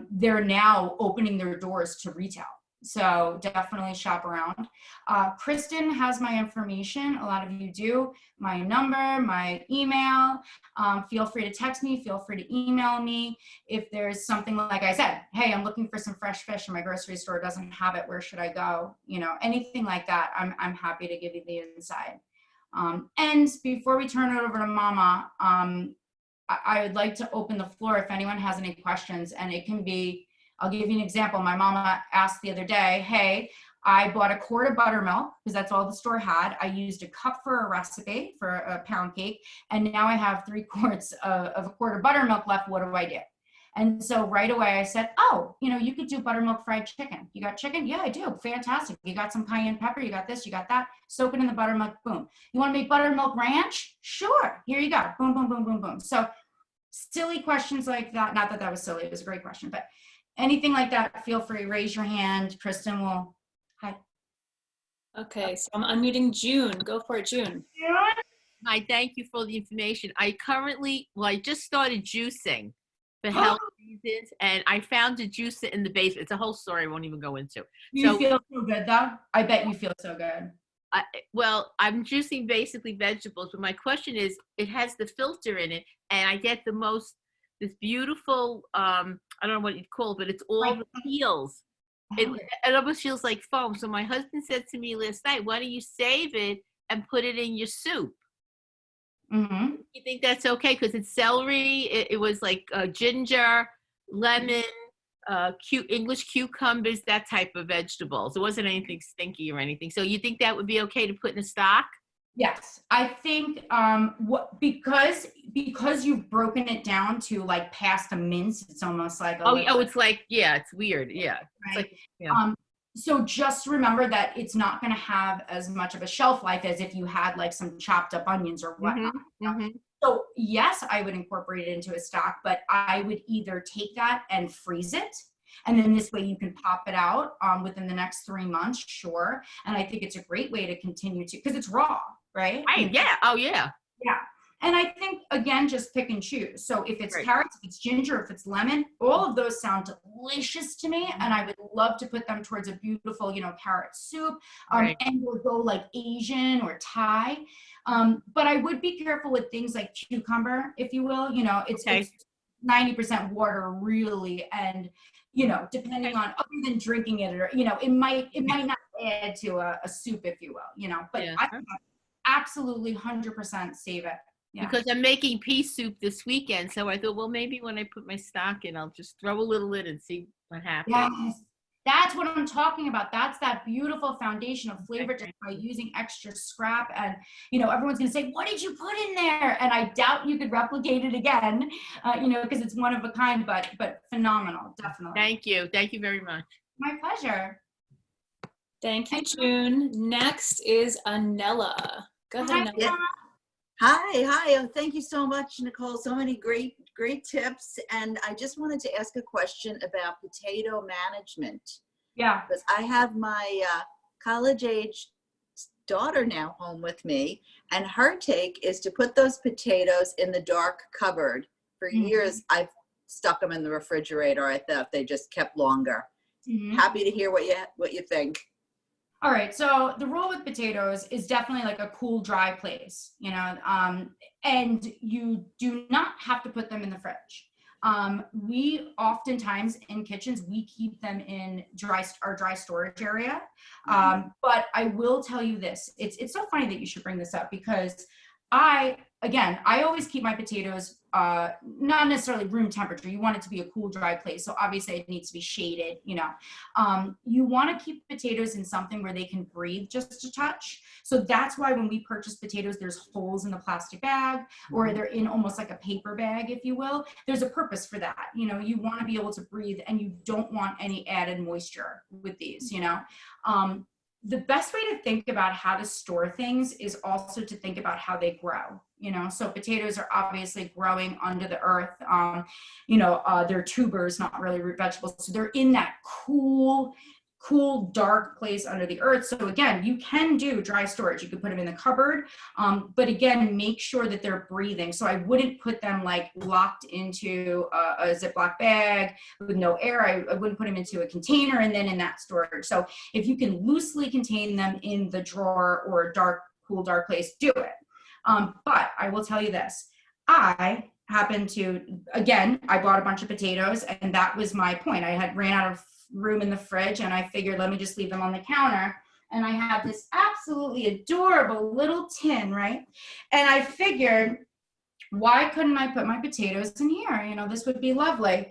they're now opening their doors to retail. So definitely shop around. Kristen has my information. A lot of you do. My number, my email. Feel free to text me. Feel free to email me. If there's something, like I said, hey, I'm looking for some fresh fish and my grocery store doesn't have it. Where should I go? Anything like that, I'm happy to give you the insight. And before we turn it over to Mama, I would like to open the floor if anyone has any questions, and it can be, I'll give you an example. My mama asked the other day, hey, I bought a quart of buttermilk because that's all the store had. I used a cup for a recipe for a pound cake, and now I have 3 quarts of a quart of buttermilk left. What do I do? And so right away I said, oh, you could do buttermilk fried chicken. You got chicken? Yeah, I do. Fantastic. You got some cayenne pepper? You got this, you got that. Soak it in the buttermilk, boom. You want to make buttermilk ranch? Sure. Here you go. Boom, boom, boom, boom, boom. So silly questions like that. Not that that was silly. It was a great question, but anything like that, feel free, raise your hand. Kristen will, hi. Okay, so I'm unmuting June. Go for it, June. Hi, thank you for the information. I just started juicing for health reasons, and I found a juicer in the basement. It's a whole story I won't even go into. You feel so good though? I bet you feel so good. Well, I'm juicing basically vegetables, but my question is, it has the filter in it, and I get this beautiful, I don't know what you'd call it, but it's all the peels. It almost feels like foam. So my husband said to me last night, why don't you save it and put it in your soup? Mm-hmm. You think that's okay? Because it's celery, it was like ginger, lemon, English cucumbers, that type of vegetables. It wasn't anything stinky or anything. So you think that would be okay to put in a stock? Yes, I think because you've broken it down to like pasta mince, it's almost like it's like, yeah, it's weird, yeah. Right? It's like, yeah. So just remember that it's not going to have as much of a shelf life as if you had like some chopped up onions or whatnot. Mm-hmm. So yes, I would incorporate it into a stock, but I would either take that and freeze it. And then this way you can pop it out within the next 3 months, sure. And I think it's a great way to continue to, because it's raw, right? You know? Yeah. Oh, yeah. Yeah. And I think, again, just pick and choose. So if it's Right. carrots, if it's ginger, if it's lemon, all of those sound delicious to me. And I would love to put them towards a beautiful, carrot soup, Right. and we'll go like Asian or Thai. But I would be careful with things like cucumber, if you will. It's 90% water really. And, depending on, other than drinking it, or, it might not add to a soup, if you will, but Yeah. I absolutely 100% save it. Yeah. Because I'm making pea soup this weekend, so I thought, well, maybe when I put my stock in, I'll just throw a little in and see what happens. Yes, that's what I'm talking about. That's that beautiful foundation of flavor just by using extra scrap. And, everyone's going to say, what did you put in there? And I doubt you could replicate it again, because it's one of a kind, but phenomenal, definitely. Thank you. Thank you very much. My pleasure. Thank you, June. Next is Anella. Go ahead, Anella. Yeah. Hi. Oh, thank you so much, Nicole. So many great tips. And I just wanted to ask a question about potato management. Yeah. Because I have my college-age daughter now home with me, and her take is to put those potatoes in the dark cupboard. For years, I've stuck them in the refrigerator. I thought they just kept longer. Happy to hear what you think. All right, so the rule with potatoes is definitely like a cool, dry place, and you do not have to put them in the fridge. We oftentimes in kitchens, we keep them in our dry storage area. But I will tell you this, it's so funny that you should bring this up, because I always keep my potatoes, not necessarily room temperature. You want it to be a cool, dry place. So obviously it needs to be shaded, you want to keep potatoes in something where they can breathe just a touch. So that's why when we purchase potatoes, there's holes in the plastic bag, or they're in almost like a paper bag, if you will. There's a purpose for that. You want to be able to breathe, and you don't want any added moisture with these, The best way to think about how to store things is also to think about how they grow, so potatoes are obviously growing under the earth. They're tubers, not really root vegetables. So they're in that cool, dark place under the earth. So again, you can do dry storage. You can put them in the cupboard, but again, make sure that they're breathing. So I wouldn't put them like locked into a Ziploc bag with no air. I wouldn't put them into a container and then in that storage. So if you can loosely contain them in the drawer or a cool, dark place, do it. But I will tell you this, I happened to, again, I bought a bunch of potatoes, and that was my point. I ran out of room in the fridge, and I figured, let me just leave them on the counter. And I have this absolutely adorable little tin, right? And I figured, why couldn't I put my potatoes in here? This would be lovely.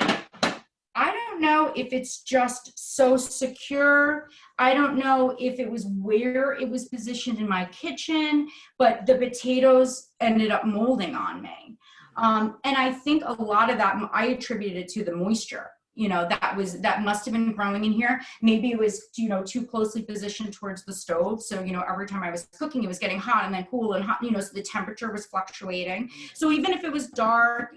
I don't know if it's just so secure. I don't know if it was where it was positioned in my kitchen, but the potatoes ended up molding on me. And I think a lot of that, I attributed it to the moisture. That must have been growing in here. Maybe it was, too closely positioned towards the stove. So, every time I was cooking, it was getting hot and then cool and hot, so the temperature was fluctuating. So even if it was dark,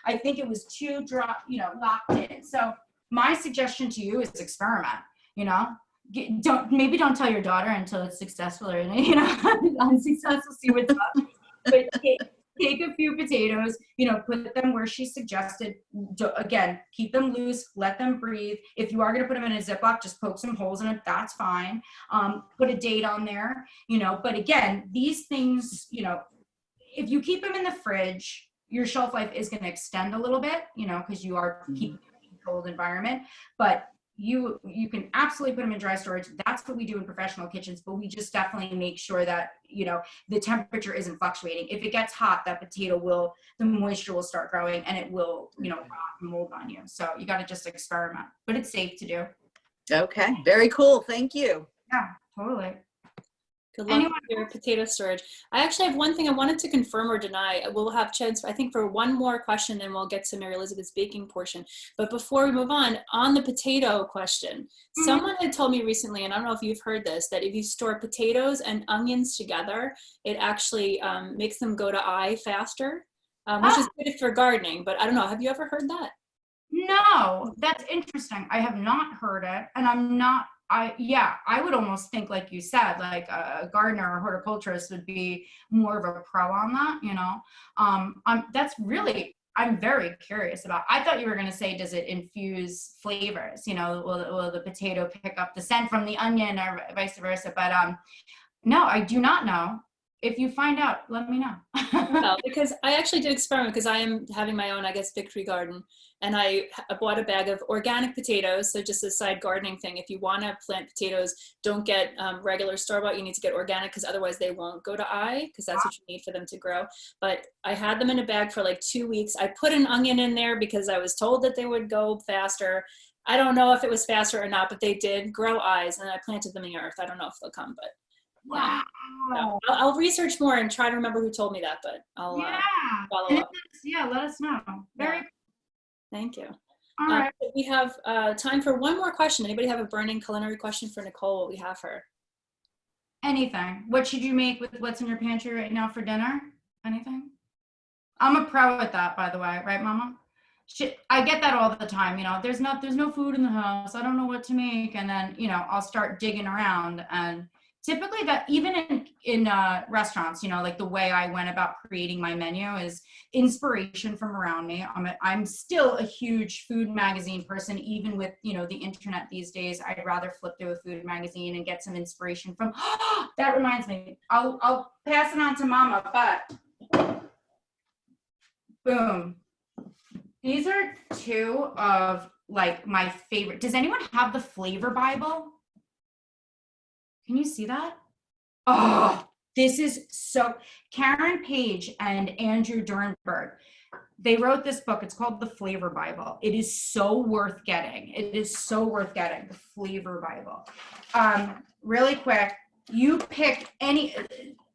I think it was too dry, locked in. So my suggestion to you is experiment, don't tell your daughter until it's successful or, unsuccessful, see what's up. But take a few potatoes, put them where she suggested. Again, keep them loose, let them breathe. If you are going to put them in a Ziploc, just poke some holes in it. That's fine. Put a date on there, but again, these things, if you keep them in the fridge, your shelf life is going to extend a little bit, because you are keeping it in a cold environment, but you can absolutely put them in dry storage. That's what we do in professional kitchens, but we just definitely make sure that, the temperature isn't fluctuating. If it gets hot, that potato the moisture will start growing, and it will, rot and mold on you. So you got to just experiment, but it's safe to do. Okay. Very cool. Thank you. Yeah, totally. Good luck with your potato storage. I actually have one thing I wanted to confirm or deny. We'll have chance, I think, for one more question, then we'll get to Mary Elizabeth's baking portion. But before we move on the potato question, someone had told me recently, and I don't know if you've heard this, that if you store potatoes and onions together, it actually makes them go to eye faster. which is good for gardening, but I don't know. Have you ever heard that? No, that's interesting. I have not heard it, and I would almost think, like you said, like a gardener or horticulturist would be more of a pro on that, you know. I'm very curious about. I thought you were going to say, does it infuse flavors? You know, will the potato pick up the scent from the onion or vice versa? But no, I do not know. If you find out, let me know. Well, because I actually did experiment because I am having my own, I guess, victory garden. And I bought a bag of organic potatoes. So just a side gardening thing. If you want to plant potatoes, don't get regular store-bought. You need to get organic because otherwise they won't go to eye because that's what you need for them to grow. But I had them in a bag for like 2 weeks. I put an onion in there because I was told that they would go faster. I don't know if it was faster or not, but they did grow eyes, and I planted them in the earth. I don't know if they'll come, but Wow. so I'll research more and try to remember who told me that, but I'll follow up. Yeah, let us know. Very. Thank you. All right. We have time for one more question. Anybody have a burning culinary question for Nicole while we have her? Anything. What should you make with what's in your pantry right now for dinner? Anything? I'm a pro at that, by the way, right, Mama? I get that all the time. You know, there's no food in the house. I don't know what to make, and then I'll start digging around, and typically that even in restaurants, like the way I went about creating my menu is inspiration from around me. I'm still a huge food magazine person, even with the internet these days. I'd rather flip through a food magazine and get some inspiration from. That reminds me, I'll pass it on to Mama, but boom. These are two of like my favorite. Does anyone have the Flavor Bible? Can you see that? Oh, this is so. Karen Page and Andrew Dernberg, they wrote this book. It's called The Flavor Bible. It is so worth getting. It is so worth getting. The Flavor Bible. Really quick, you pick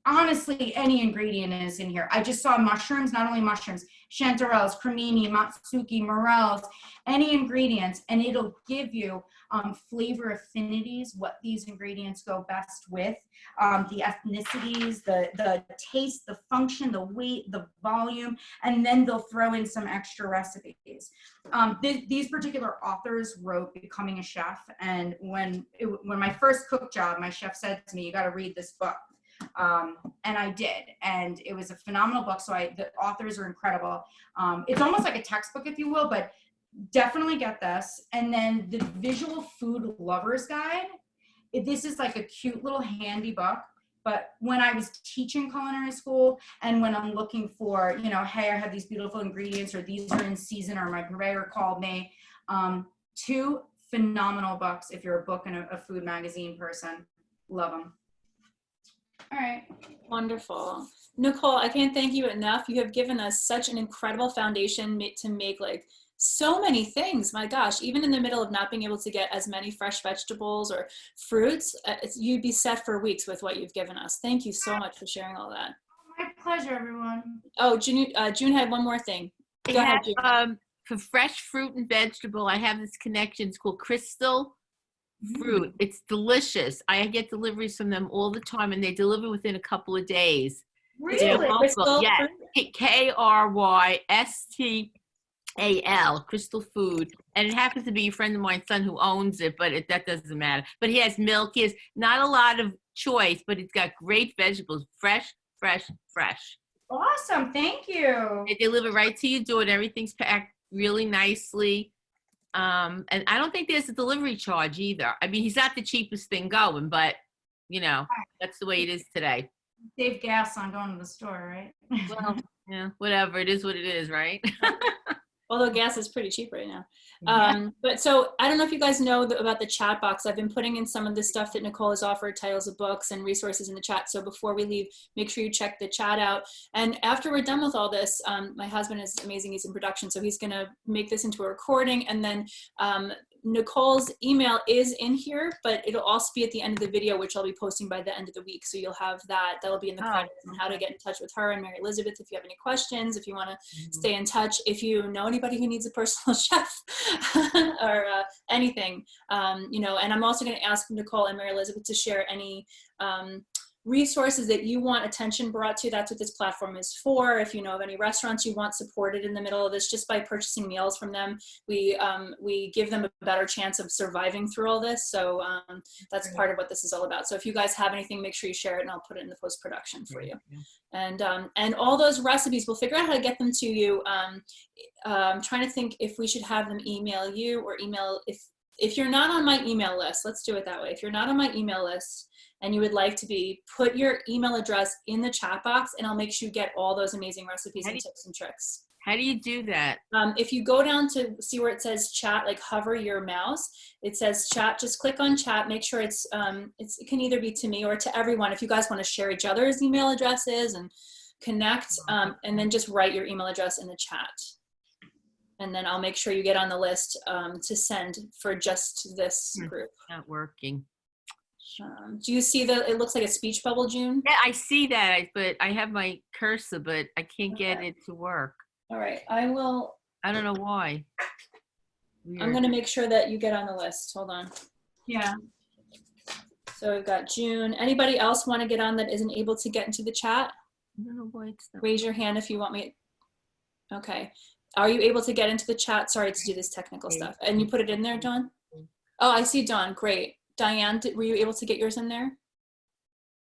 honestly, any ingredient is in here. I just saw mushrooms, not only mushrooms, chanterelles, cremini, matsuki, morels, any ingredients, and it'll give you flavor affinities, what these ingredients go best with, the ethnicities, the taste, the function, the weight, the volume, and then they'll throw in some extra recipes. These particular authors wrote Becoming a Chef, and when my first cook job, my chef said to me, you got to read this book. And I did, and it was a phenomenal book. So the authors are incredible. It's almost like a textbook, if you will, but definitely get this. And then the Visual Food Lover's Guide. This is like a cute little handy book. But when I was teaching culinary school, and when I'm looking for, hey, I have these beautiful ingredients, or these are in season, or my purveyor called me, two phenomenal books if you're a book and a food magazine person. Love them. All right. Wonderful. Nicole, I can't thank you enough. You have given us such an incredible foundation to make like so many things. My gosh, even in the middle of not being able to get as many fresh vegetables or fruits, you'd be set for weeks with what you've given us. Thank you so much for sharing all that. My pleasure, everyone. Oh, June had one more thing. Go ahead, June. For fresh fruit and vegetable, I have this connection. It's called Crystal Fruit. It's delicious. I get deliveries from them all the time, and they deliver within a couple of days. Really? Crystal? Yeah. KRYSTAL, Crystal Food. And it happens to be a friend of mine's son who owns it, but that doesn't matter. But he has milk. He has not a lot of choice, but it's got great vegetables. Fresh, fresh, fresh. Awesome. Thank you. They deliver right to your door, and everything's packed really nicely. And I don't think there's a delivery charge either. I mean, he's not the cheapest thing going, but that's the way it is today. Save gas on going to the store, right? Well, yeah, whatever. It is what it is, right? Although gas is pretty cheap right now. Yeah. But so I don't know if you guys know about the chat box. I've been putting in some of the stuff that Nicole has offered, titles of books and resources in the chat. So before we leave, make sure you check the chat out. And after we're done with all this, my husband is amazing. He's in production. So he's going to make this into a recording. And then Nicole's email is in here, but it'll also be at the end of the video, which I'll be posting by the end of the week. So you'll have that. That'll be in the credits and how to get in touch with her and Mary Elizabeth if you have any questions, if you want to stay in touch, if you know anybody who needs a personal chef or anything, and I'm also going to ask Nicole and Mary Elizabeth to share any resources that you want attention brought to, that's what this platform is for. If you know of any restaurants you want supported in the middle of this, just by purchasing meals from them, we give them a better chance of surviving through all this. So that's part of what this is all about. So if you guys have anything, make sure you share it, and I'll put it in the post-production for you. And all those recipes, we'll figure out how to get them to you. I'm trying to think if we should have them email you or email, if you're not on my email list, let's do it that way. If you're not on my email list and you would like to be, put your email address in the chat box, and I'll make sure you get all those amazing recipes and tips and tricks. How do you do that? If you go down to see where it says chat, like hover your mouse, it says chat, just click on chat, make sure it can either be to me or to everyone. If you guys want to share each other's email addresses and connect, and then just write your email address in the chat. And then I'll make sure you get on the list to send for just this group. Not working. Do you see it looks like a speech bubble, June? Yeah, I see that, but I have my cursor, but I can't get it to work. All right, I will. I don't know why. Weird. I'm going to make sure that you get on the list. Hold on. Yeah. So we've got June. Anybody else want to get on that isn't able to get into the chat? I don't know why it's not. Raise your hand if you want me. Okay. Are you able to get into the chat? Sorry to do this technical stuff. And you put it in there, Dawn? Oh, I see Dawn. Great. Diane, were you able to get yours in there?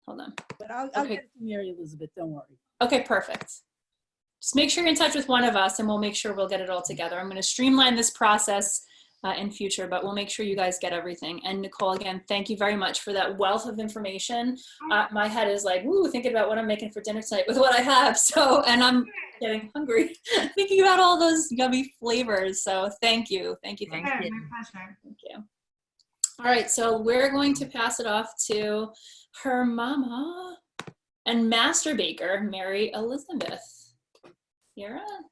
Hold on. But I'll Okay. get it to Mary Elizabeth, don't worry. Okay, perfect. Just make sure you're in touch with one of us, and we'll make sure we'll get it all together. I'm going to streamline this process in future, but we'll make sure you guys get everything. And Nicole, again, thank you very much for that wealth of information. My head is like, woo, thinking about what I'm making for dinner tonight with what I have. So, and I'm getting hungry thinking about all those yummy flavors. So thank you. Thank you. Thank you. My pleasure. Thank you. All right, so we're going to pass it off to her mama and master baker, Mary Elizabeth. You're on.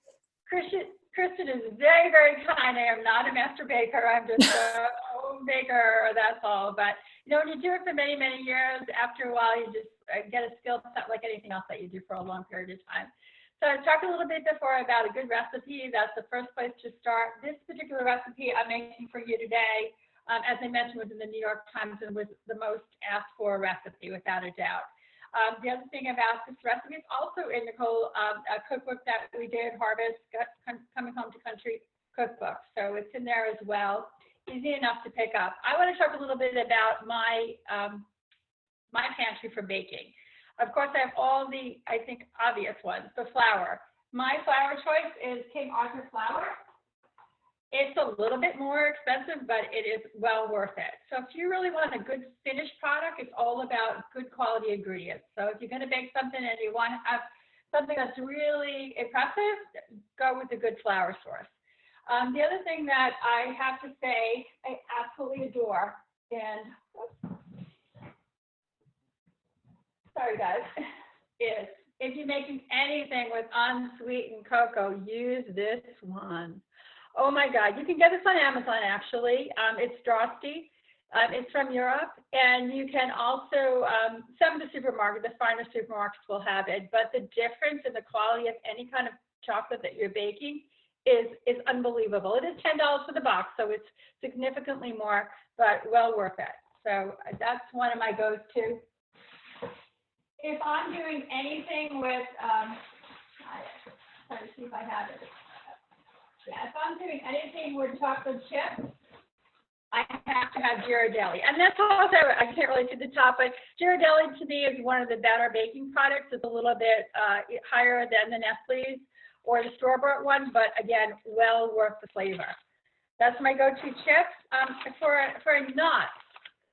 Kristen is very, very kind. I am not a master baker. I'm just a home baker, that's all. But, you know, when you do it for many, many years, after a while, you just get a skill set like anything else that you do for a long period of time. So I talked a little bit before about a good recipe. That's the first place to start. This particular recipe I'm making for you today, as I mentioned, was in the New York Times and was the most asked for recipe, without a doubt. The other thing about this recipe is also in Nicole, a cookbook that we did, Harvest Coming Home to Country cookbook. So it's in there as well. Easy enough to pick up. I want to talk a little bit about my pantry for baking. Of course, I have all the, I think, obvious ones. The flour. My flour choice is King Arthur flour. It's a little bit more expensive, but it is well worth it. So if you really want a good finished product, it's all about good quality ingredients. So if you're going to bake something and you want to have something that's really impressive, go with a good flour source. The other thing that I have to say I absolutely adore, and sorry guys, is if you're making anything with unsweetened cocoa, use this one. Oh my God, you can get this on Amazon actually. It's Drosty. It's from Europe. And you can also, some of the supermarkets, the finer supermarkets will have it, but the difference in the quality of any kind of chocolate that you're baking is unbelievable. It is $10 for the box, so it's significantly more, but well worth it. So that's one of my go-to. If I'm doing anything with, trying to see if I have it. Yeah, if I'm doing anything with chocolate chips, I have to have Ghirardelli. And that's also, I can't really see the top, but Ghirardelli to me is one of the better baking products. It's a little bit higher than the Nestle's or the store-bought one, but again, well worth the flavor. That's my go-to chips. For nuts,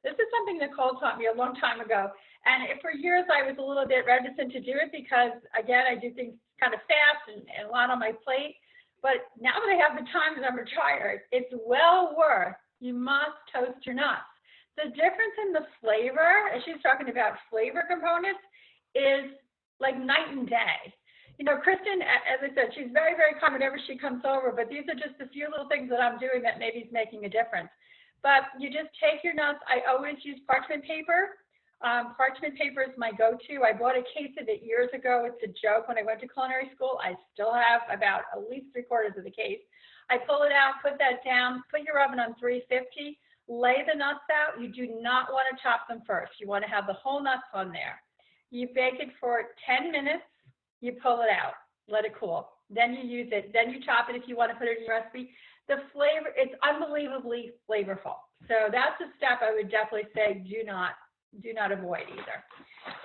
this is something Nicole taught me a long time ago. And for years, I was a little bit reticent to do it because, again, I do things kind of fast and a lot on my plate. But now that I have the time and I'm retired, it's well worth. You must toast your nuts. The difference in the flavor, as she's talking about flavor components, is like night and day. You know, Kristen, as I said, she's very, very kind whenever she comes over, but these are just a few little things that I'm doing that maybe is making a difference. But you just take your nuts. I always use parchment paper. Parchment paper is my go-to. I bought a case of it years ago. It's a joke. When I went to culinary school, I still have about at least 3/4 of the case. I pull it out, put that down, put your oven on 350, lay the nuts out. You do not want to chop them first. You want to have the whole nuts on there. You bake it for 10 minutes. You pull it out, let it cool. Then you use it. Then you chop it if you want to put it in your recipe. The flavor, it's unbelievably flavorful. So that's a step I would definitely say do not avoid either.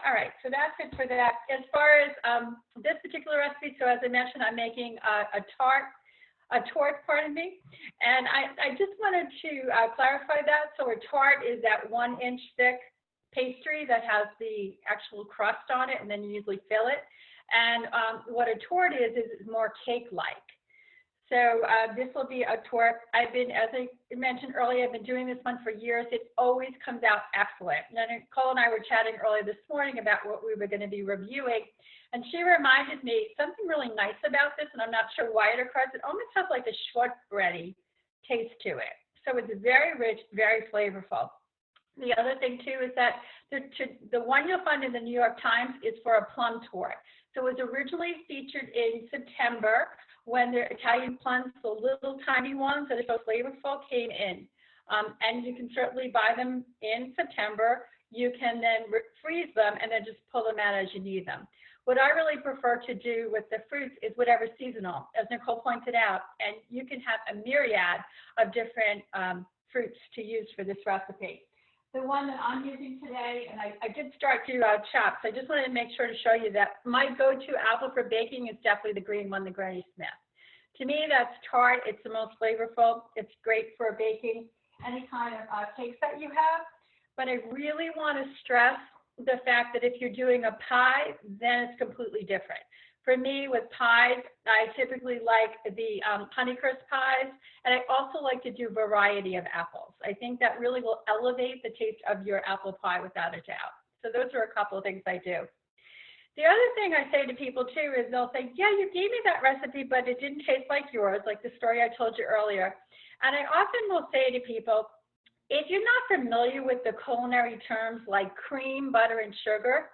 All right, so that's it for that. As far as this particular recipe, so as I mentioned, I'm making a torte, pardon me. And I just wanted to clarify that. So a torte is that 1 inch thick pastry that has the actual crust on it, and then you usually fill it. And what a torte is more cake-like. So this will be a torte. As I mentioned earlier, I've been doing this one for years. It always comes out excellent. And Nicole and I were chatting earlier this morning about what we were going to be reviewing. And she reminded me something really nice about this, and I'm not sure why it occurs. It almost has like a shortbready taste to it. So it's very rich, very flavorful. The other thing too is that the one you'll find in the New York Times is for a plum torte. So it was originally featured in September when the Italian plums, the little tiny ones that are so flavorful, came in. And you can certainly buy them in September. You can then freeze them and then just pull them out as you need them. What I really prefer to do with the fruits is whatever's seasonal, as Nicole pointed out, and you can have a myriad of different fruits to use for this recipe. The one that I'm using today, and I did start to chop, so I just wanted to make sure to show you that my go-to apple for baking is definitely the green one, the Granny Smith. To me, that's tart. It's the most flavorful. It's great for baking any kind of cakes that you have. But I really want to stress the fact that if you're doing a pie, then it's completely different. For me, with pies, I typically like the Honeycrisp pies, and I also like to do a variety of apples. I think that really will elevate the taste of your apple pie without a doubt. So those are a couple of things I do. The other thing I say to people too is they'll say, yeah, you gave me that recipe, but it didn't taste like yours, like the story I told you earlier. And I often will say to people, if you're not familiar with the culinary terms like cream, butter, and sugar,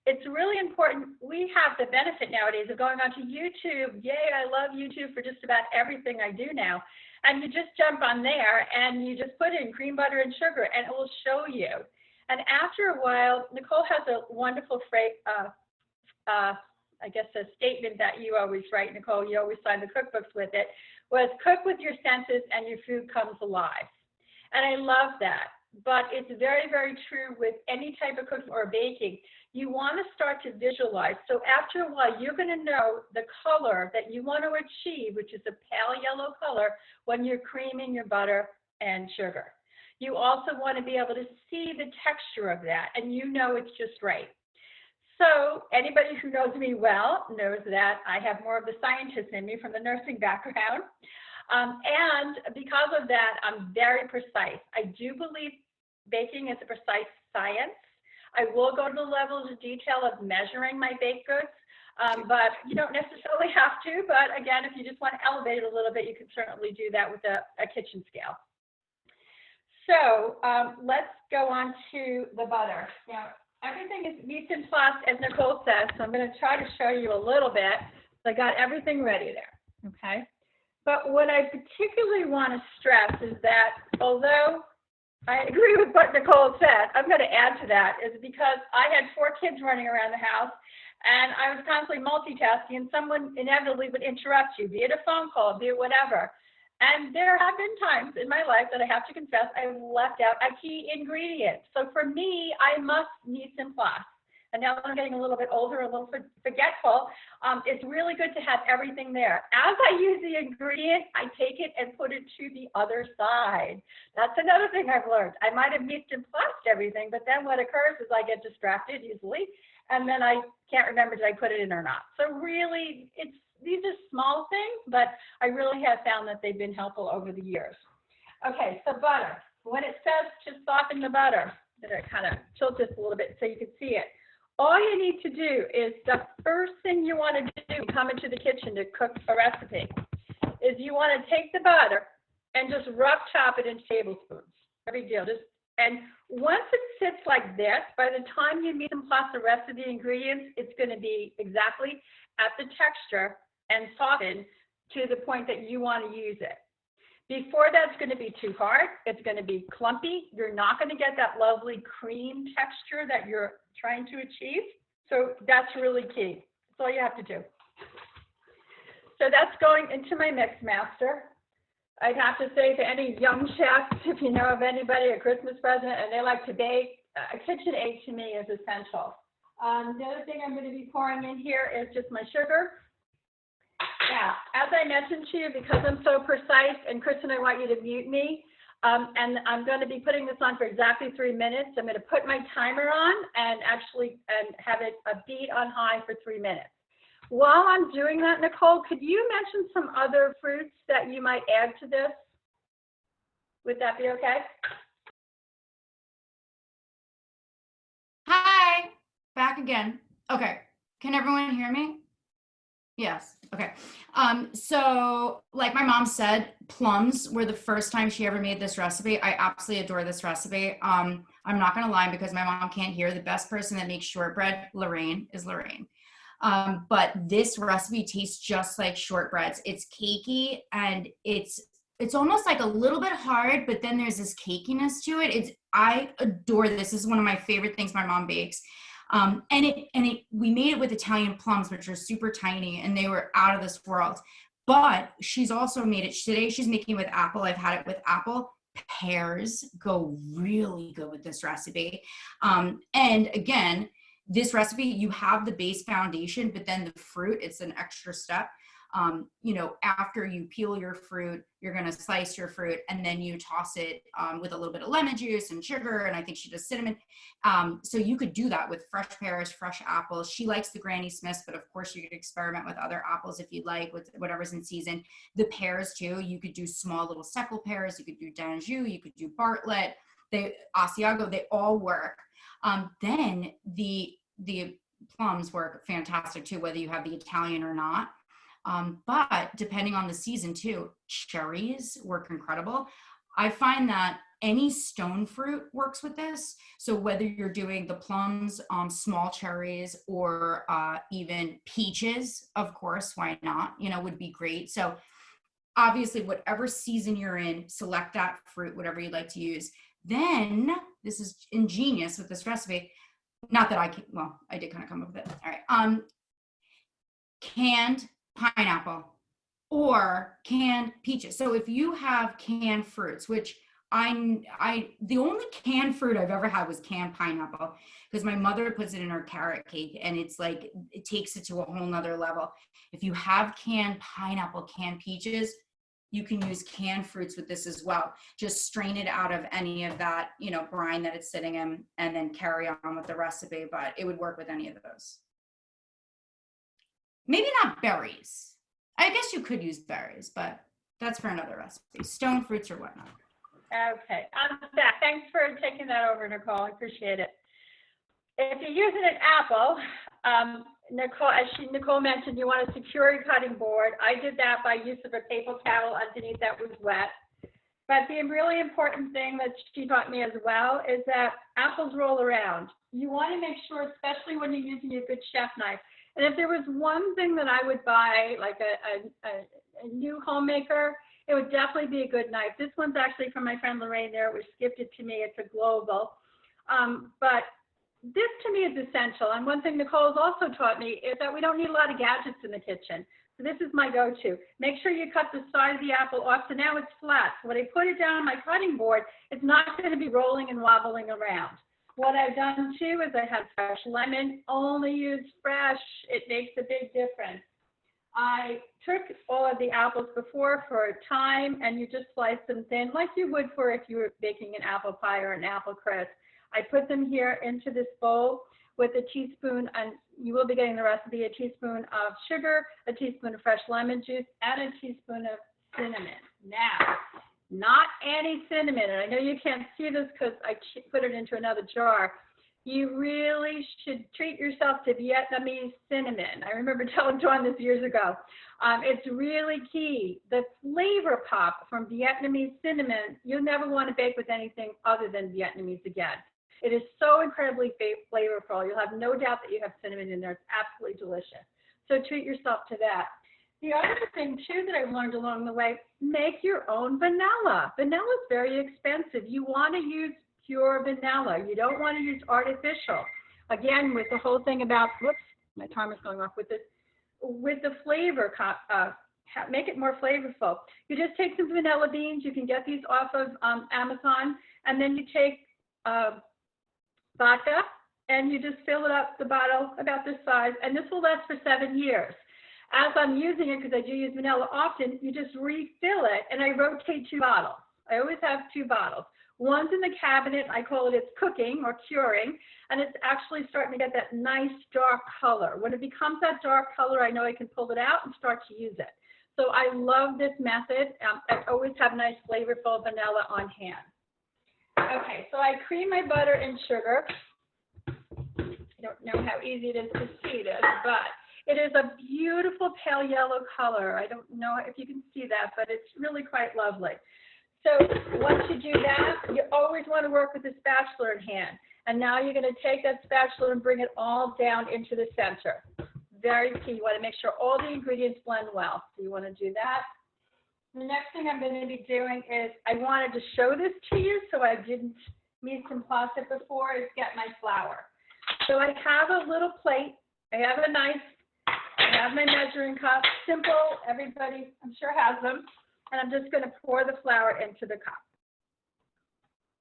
it's really important. We have the benefit nowadays of going onto YouTube. Yay, I love YouTube for just about everything I do now. And you just jump on there and you just put in cream, butter, and sugar, and it will show you. And after a while, Nicole has a wonderful phrase, I guess a statement that you always write, Nicole, you always sign the cookbooks with it, was cook with your senses and your food comes alive. And I love that. But it's very, very true with any type of cooking or baking. You want to start to visualize. So after a while, you're going to know the color that you want to achieve, which is a pale yellow color, when you're creaming your butter and sugar. You also want to be able to see the texture of that, and you know it's just right. So anybody who knows me well knows that I have more of the scientist in me from the nursing background. And because of that, I'm very precise. I do believe baking is a precise science. I will go to the levels of detail of measuring my baked goods, but you don't necessarily have to. But again, if you just want to elevate it a little bit, you can certainly do that with a kitchen scale. So let's go on to the butter. Now, everything is mise en place, as Nicole says, so I'm going to try to show you a little bit. I got everything ready there, okay? But what I particularly want to stress is that although I agree with what Nicole said, I'm going to add to that, is because I had 4 kids running around the house, and I was constantly multitasking, and someone inevitably would interrupt you, be it a phone call, be it whatever. And there have been times in my life that I have to confess I've left out a key ingredient. So for me, I must mise en place. And now that I'm getting a little bit older, a little forgetful, it's really good to have everything there. As I use the ingredient, I take it and put it to the other side. That's another thing I've learned. I might have mise en placed everything, but then what occurs is I get distracted easily, and then I can't remember did I put it in or not. So really, these are small things, but I really have found that they've been helpful over the years. Okay, so butter. When it says to soften the butter, I'm going to kind of tilt this a little bit so you can see it. All you need to do is the first thing you want to do when you come into the kitchen to cook a recipe is you want to take the butter and just rough chop it into tablespoons. No big deal. And once it sits like this, by the time you mise en place the rest of the ingredients, it's going to be exactly at the texture and soften to the point that you want to use it. Before that's going to be too hard, it's going to be clumpy. You're not going to get that lovely cream texture that you're trying to achieve. So that's really key. That's all you have to do. So that's going into my mix master. I'd have to say to any young chefs, if you know of anybody, a Christmas present, and they like to bake, a KitchenAid to me is essential. The other thing I'm going to be pouring in here is just my sugar. Now, as I mentioned to you, because I'm so precise, and Kristen, I want you to mute me, and I'm going to be putting this on for exactly 3 minutes. I'm going to put my timer on and have it a beat on high for 3 minutes. While I'm doing that, Nicole, could you mention some other fruits that you might add to this? Would that be okay? Hi, back again. Okay, can everyone hear me? Yes, okay. So like my mom said, plums were the first time she ever made this recipe. I absolutely adore this recipe. I'm not gonna lie because my mom can't hear. The best person that makes shortbread, Lorraine, is Lorraine. But this recipe tastes just like shortbreads. It's cakey and it's almost like a little bit hard, but then there's this cakiness to it. I adore this. This is one of my favorite things my mom bakes. We made it with Italian plums, which are super tiny, and they were out of this world. But she's also made it today. She's making it with apple. I've had it with apple. Pears go really good with this recipe. And again, this recipe, you have the base foundation, but then the fruit, it's an extra step. After you peel your fruit, you're going to slice your fruit and then you toss it with a little bit of lemon juice and sugar. And I think she does cinnamon. So you could do that with fresh pears, fresh apples. She likes the Granny Smiths, but of course you could experiment with other apples if you like, with whatever's in season. The pears too, you could do small little Seckel pears. You could do d'Anjou, you could do Bartlett, Asiago, they all work. Then the plums work fantastic too, whether you have the Italian or not. But depending on the season too, cherries work incredible. I find that any stone fruit works with this. So whether you're doing the plums, small cherries, or even peaches, of course, why not? Would be great. So obviously, whatever season you're in, select that fruit, whatever you'd like to use. Then, this is ingenious with this recipe. Not that I did kind of come up with it. All right. Canned pineapple or canned peaches. So if you have canned fruits, which the only canned fruit I've ever had was canned pineapple, because my mother puts it in her carrot cake and it's like, it takes it to a whole nother level. If you have canned pineapple, canned peaches, you can use canned fruits with this as well. Just strain it out of any of that, brine that it's sitting in, and then carry on with the recipe, but it would work with any of those. Maybe not berries. I guess you could use berries, but that's for another recipe. Stone fruits or whatnot. Okay, I'm back. Thanks for taking that over, Nicole. I appreciate it. If you're using an apple, Nicole mentioned you want a security cutting board. I did that by use of a paper towel underneath that was wet. But the really important thing that she taught me as well is that apples roll around. You want to make sure, especially when you're using a good chef knife. And if there was one thing that I would buy, like a new homemaker, it would definitely be a good knife. This one's actually from my friend Lorraine there. It was gifted to me. It's a global. But this to me is essential. And one thing Nicole has also taught me is that we don't need a lot of gadgets in the kitchen. So this is my go-to. Make sure you cut the side of the apple off so now it's flat. So when I put it down on my cutting board, it's not going to be rolling and wobbling around. What I've done too is I have fresh lemon, only use fresh. It makes a big difference. I took all of the apples before for a time and you just slice them thin like you would for if you were baking an apple pie or an apple crisp. I put them here into this bowl with a teaspoon, and you will be getting the recipe, a teaspoon of sugar, a teaspoon of fresh lemon juice, and a teaspoon of cinnamon. Now, not any cinnamon, and I know you can't see this because I put it into another jar. You really should treat yourself to Vietnamese cinnamon. I remember telling John this years ago. It's really key. The flavor pop from Vietnamese cinnamon, you'll never want to bake with anything other than Vietnamese again. It is so incredibly flavorful. You'll have no doubt that you have cinnamon in there. It's absolutely delicious. So treat yourself to that. The other thing, too, that I've learned along the way, make your own vanilla. Vanilla is very expensive. You want to use pure vanilla. You don't want to use artificial. again, with the whole thing about, whoops, my timer's going off with this, with the flavor, make it more flavorful. You just take some vanilla beans. You can get these off of Amazon, and then you take vodka, and you just fill it up, the bottle about this size, and this will last for 7 years. As I'm using it, because I do use vanilla often, you just refill it, and I rotate 2 bottles. I always have 2 bottles. One's in the cabinet. I call it, it's cooking or curing, and it's actually starting to get that nice dark color. When it becomes that dark color, I know I can pull it out and start to use it. So I love this method. I always have nice flavorful vanilla on hand. Okay, so I cream my butter and sugar. I don't know how easy it is to see this, but it is a beautiful pale yellow color. I don't know if you can see that, but it's really quite lovely. So once you do that, you always want to work with a spatula in hand. And now you're going to take that spatula and bring it all down into the center. Very key. You want to make sure all the ingredients blend well. So you want to do that. The next thing I'm going to be doing is, I wanted to show this to you, so I didn't mise en place it before, is get my flour. So I have a little plate. I have a knife. I have my measuring cup. Simple. Everybody, I'm sure, has them. And I'm just going to pour the flour into the cup,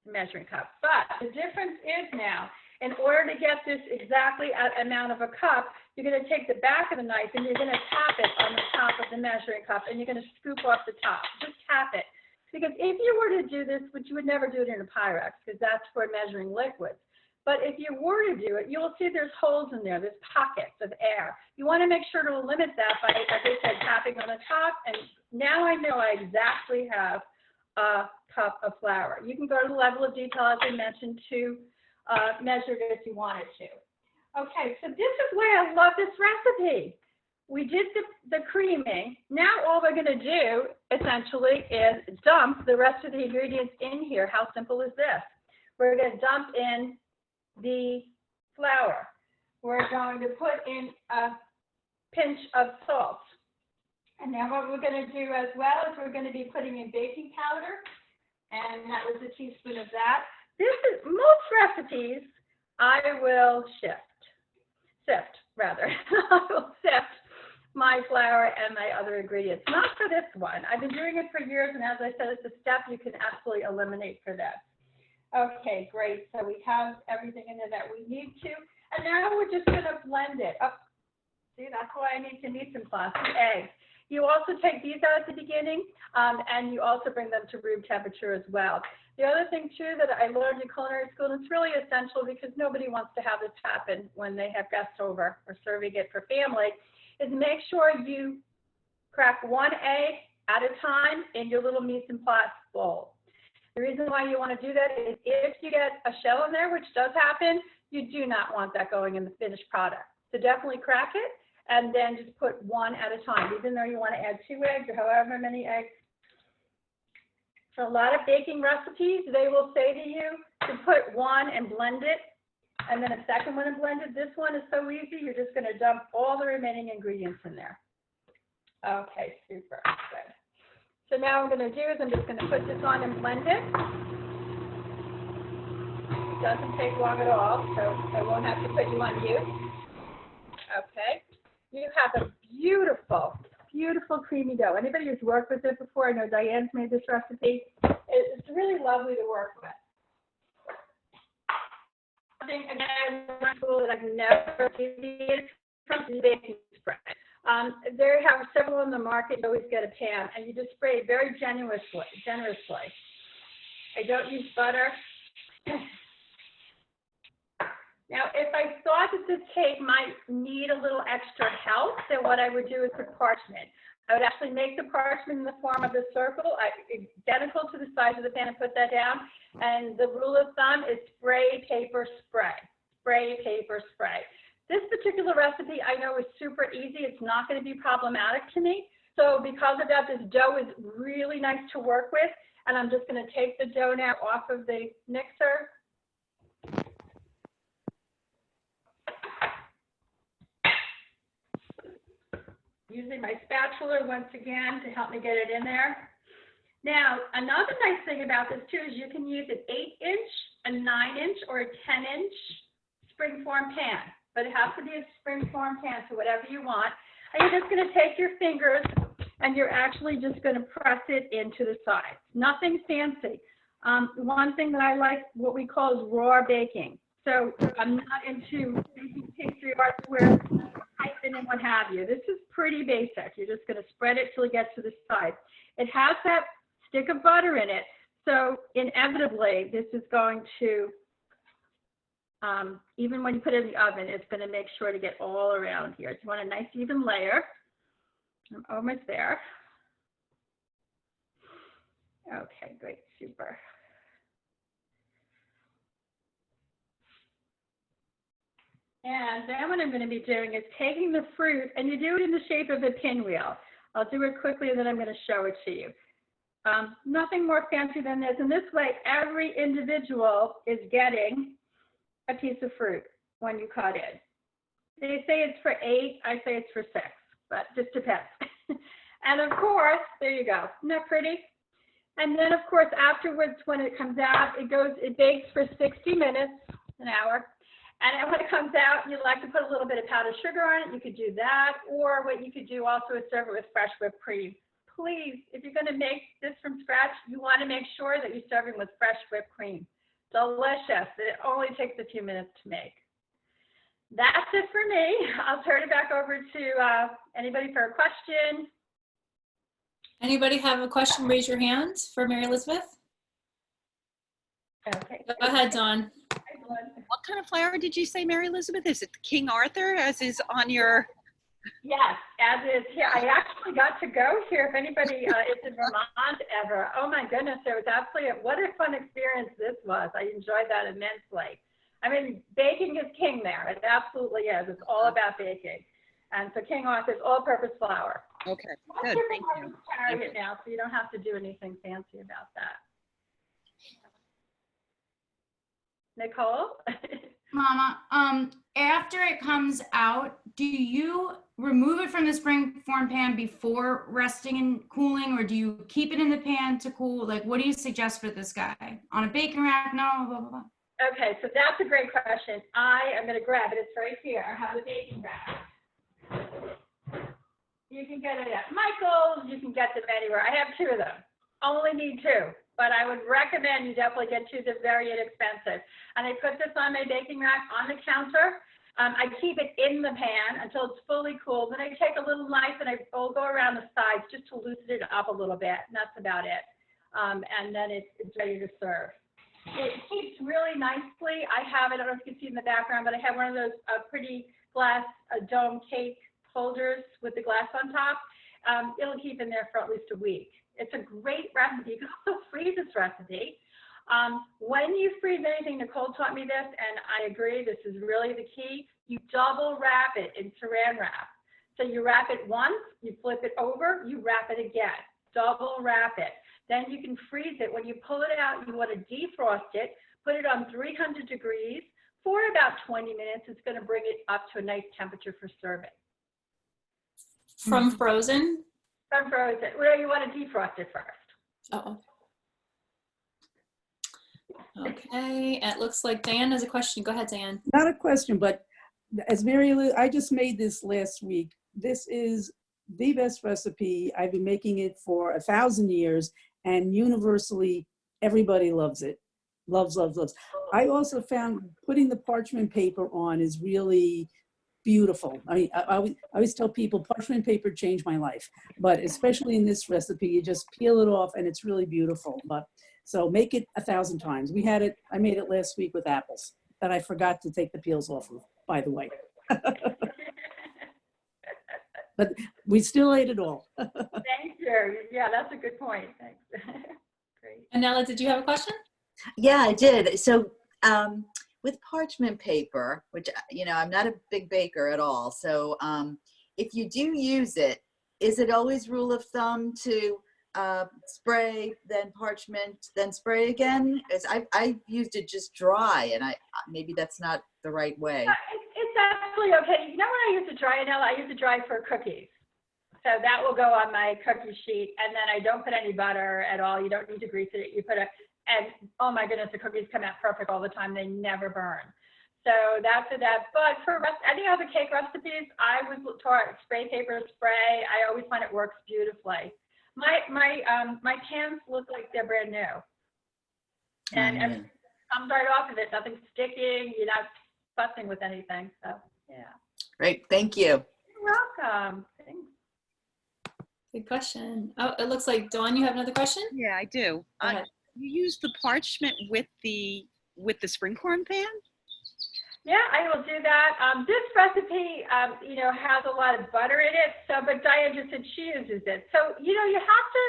the measuring cup. But the difference is now, in order to get this exactly amount of a cup, you're going to take the back of the knife and you're going to tap it on the top of the measuring cup, and you're going to scoop off the top. Just tap it. Because if you were to do this, which you would never do it in a Pyrex, because that's for measuring liquids. But if you were to do it, you'll see there's holes in there. There's pockets of air. You want to make sure to limit that by, as I said, tapping on the top. And now I know I exactly have a cup of flour. You can go to the level of detail, as I mentioned, to measure it if you wanted to. Okay, so this is why I love this recipe. We did the creaming. Now all we're going to do, essentially, is dump the rest of the ingredients in here. How simple is this? We're going to dump in the flour. We're going to put in a pinch of salt. And now what we're going to do as well is we're going to be putting in baking powder. And that was a teaspoon of that. This is, most recipes, I will sift. I will sift my flour and my other ingredients. Not for this one. I've been doing it for years, and as I said, it's a step you can absolutely eliminate for this. Okay, great. So we have everything in there that we need to. And now we're just going to blend it. Oh, see, that's why I need to mise en place the eggs. You also take these out at the beginning, and you also bring them to room temperature as well. The other thing, too, that I learned in culinary school, and it's really essential because nobody wants to have this happen when they have guests over or serving it for family, is make sure you crack 1 egg at a time in your little mise en place bowl. The reason why you want to do that is if you get a shell in there, which does happen, you do not want that going in the finished product. So definitely crack it, and then just put 1 at a time, even though you want to add 2 eggs or however many eggs. For a lot of baking recipes, they will say to you to put 1 and blend it, and then a second one and blend it. This one is so easy, you're just going to dump all the remaining ingredients in there. Okay, super, good. So now what I'm going to do is I'm just going to put this on and blend it. It doesn't take long at all, so I won't have to put you on mute. Okay. You have a beautiful, beautiful creamy dough. Anybody who's worked with it before, I know Diane's made this recipe. It's really lovely to work with. Something, again, that I've never seen from the baking spray. There have several in the market. You always get a pan, and you just spray it very generously. I don't use butter. Now, if I thought that this cake might need a little extra help, then what I would do is put parchment. I would actually make the parchment in the form of a circle, identical to the size of the pan, and put that down. And the rule of thumb is spray, paper, spray. Spray, paper, spray. This particular recipe I know is super easy. It's not going to be problematic to me. So because of that, this dough is really nice to work with. And I'm just going to take the dough now off of the mixer. Using my spatula once again to help me get it in there. Now, another nice thing about this too is you can use an 8-inch, a 9-inch, or a 10-inch springform pan, but it has to be a springform pan, so whatever you want. And you're just going to take your fingers and you're actually just going to press it into the sides. Nothing fancy. One thing that I like, what we call is raw baking. So I'm not into baking pastry arts where hyphen and what have you. This is pretty basic. You're just going to spread it till it gets to the sides. It has that stick of butter in it. So inevitably, this is going to, even when you put it in the oven, it's going to make sure to get all around here. So you want a nice even layer. I'm almost there. Okay, great, super. And then what I'm going to be doing is taking the fruit, and you do it in the shape of a pinwheel. I'll do it quickly, and then I'm going to show it to you. Nothing more fancy than this. And this way, every individual is getting a piece of fruit when you cut it. They say it's for 8. I say it's for 6, but just depends. And of course, there you go. Isn't that pretty? And then, of course, afterwards, when it comes out, it bakes for 60 minutes, an hour. And then when it comes out, you'd like to put a little bit of powdered sugar on it, you could do that. Or what you could do also is serve it with fresh whipped cream. Please, if you're going to make this from scratch, you want to make sure that you're serving with fresh whipped cream. Delicious. It only takes a few minutes to make. That's it for me. I'll turn it back over to anybody for a question. Anybody have a question? Raise your hand for Mary Elizabeth. Okay. Go ahead, Dawn. What kind of flower did you say, Mary Elizabeth? Is it King Arthur, as is on your? Yes, as is here. I actually got to go here. If anybody is in Vermont ever, oh my goodness, it was absolutely, what a fun experience this was. I enjoyed that immensely. I mean, baking is king there. It absolutely is. It's all about baking. And so King Arthur's all-purpose flour. Okay, good, thank you. Carry it now, so you don't have to do anything fancy about that. Nicole? Mama, after it comes out, do you remove it from the springform pan before resting and cooling, or do you keep it in the pan to cool? Like, what do you suggest for this guy? On a baking rack? No, blah, blah, blah. Okay, so that's a great question. I am going to grab it. It's right here. I have the baking rack. You can get it at Michael's. You can get them anywhere. I have 2 of them. Only need 2. But I would recommend you definitely get 2. They're very inexpensive. And I put this on my baking rack on the counter. I keep it in the pan until it's fully cooled. Then I take a little knife and I'll go around the sides just to loosen it up a little bit. And that's about it. And then it's ready to serve. It keeps really nicely. I have it, I don't know if you can see in the background, but I have one of those pretty glass dome cake holders with the glass on top. It'll keep in there for at least a week. It's a great recipe. You can also freeze this recipe. When you freeze anything, Nicole taught me this, and I agree, this is really the key. You double wrap it in saran wrap. So you wrap it once, you flip it over, you wrap it again. Double wrap it. Then you can freeze it. When you pull it out, you want to defrost it, put it on 300 degrees for about 20 minutes. It's going to bring it up to a nice temperature for serving. From frozen? From frozen. Well, you want to defrost it first. Oh. Okay, it looks like Diane has a question. Go ahead, Diane. Not a question, but as Mary Lou, I just made this last week. This is the best recipe. I've been making it for 1,000 years, and universally, everybody loves it. Loves, loves, loves. I also found putting the parchment paper on is really beautiful. I mean, I always tell people parchment paper changed my life, but especially in this recipe, you just peel it off and it's really beautiful. But so make it 1,000 times. We had it, I made it last week with apples that I forgot to take the peels off of, by the way. But we still ate it all. Thank you. Yeah, that's a good point. Thanks. Great. Anela, did you have a question? Yeah, I did. So with parchment paper, which, you know, I'm not a big baker at all. So if you do use it, is it always rule of thumb to spray, then parchment, then spray again? As I've used it just dry, and maybe that's not the right way. It's actually okay. You know when I use it dry, Anela? I use it dry for cookies. So that will go on my cookie sheet, and then I don't put any butter at all. You don't need to grease it. You put and oh my goodness, the cookies come out perfect all the time. They never burn. So that's for that. But for any other cake recipes, I would toward spray paper spray. I always find it works beautifully. My pans look like they're brand new, and everything comes right off of it. Nothing's sticking. You're not fussing with anything. So yeah. Great, thank you. You're welcome. Thanks. Good question. Oh, it looks like Dawn, you have another question? Yeah, I do. Go ahead. You use the parchment with the spring corn pan? Yeah, I will do that. This recipe, has a lot of butter in it. So, but Diane just said she uses it. So, you have to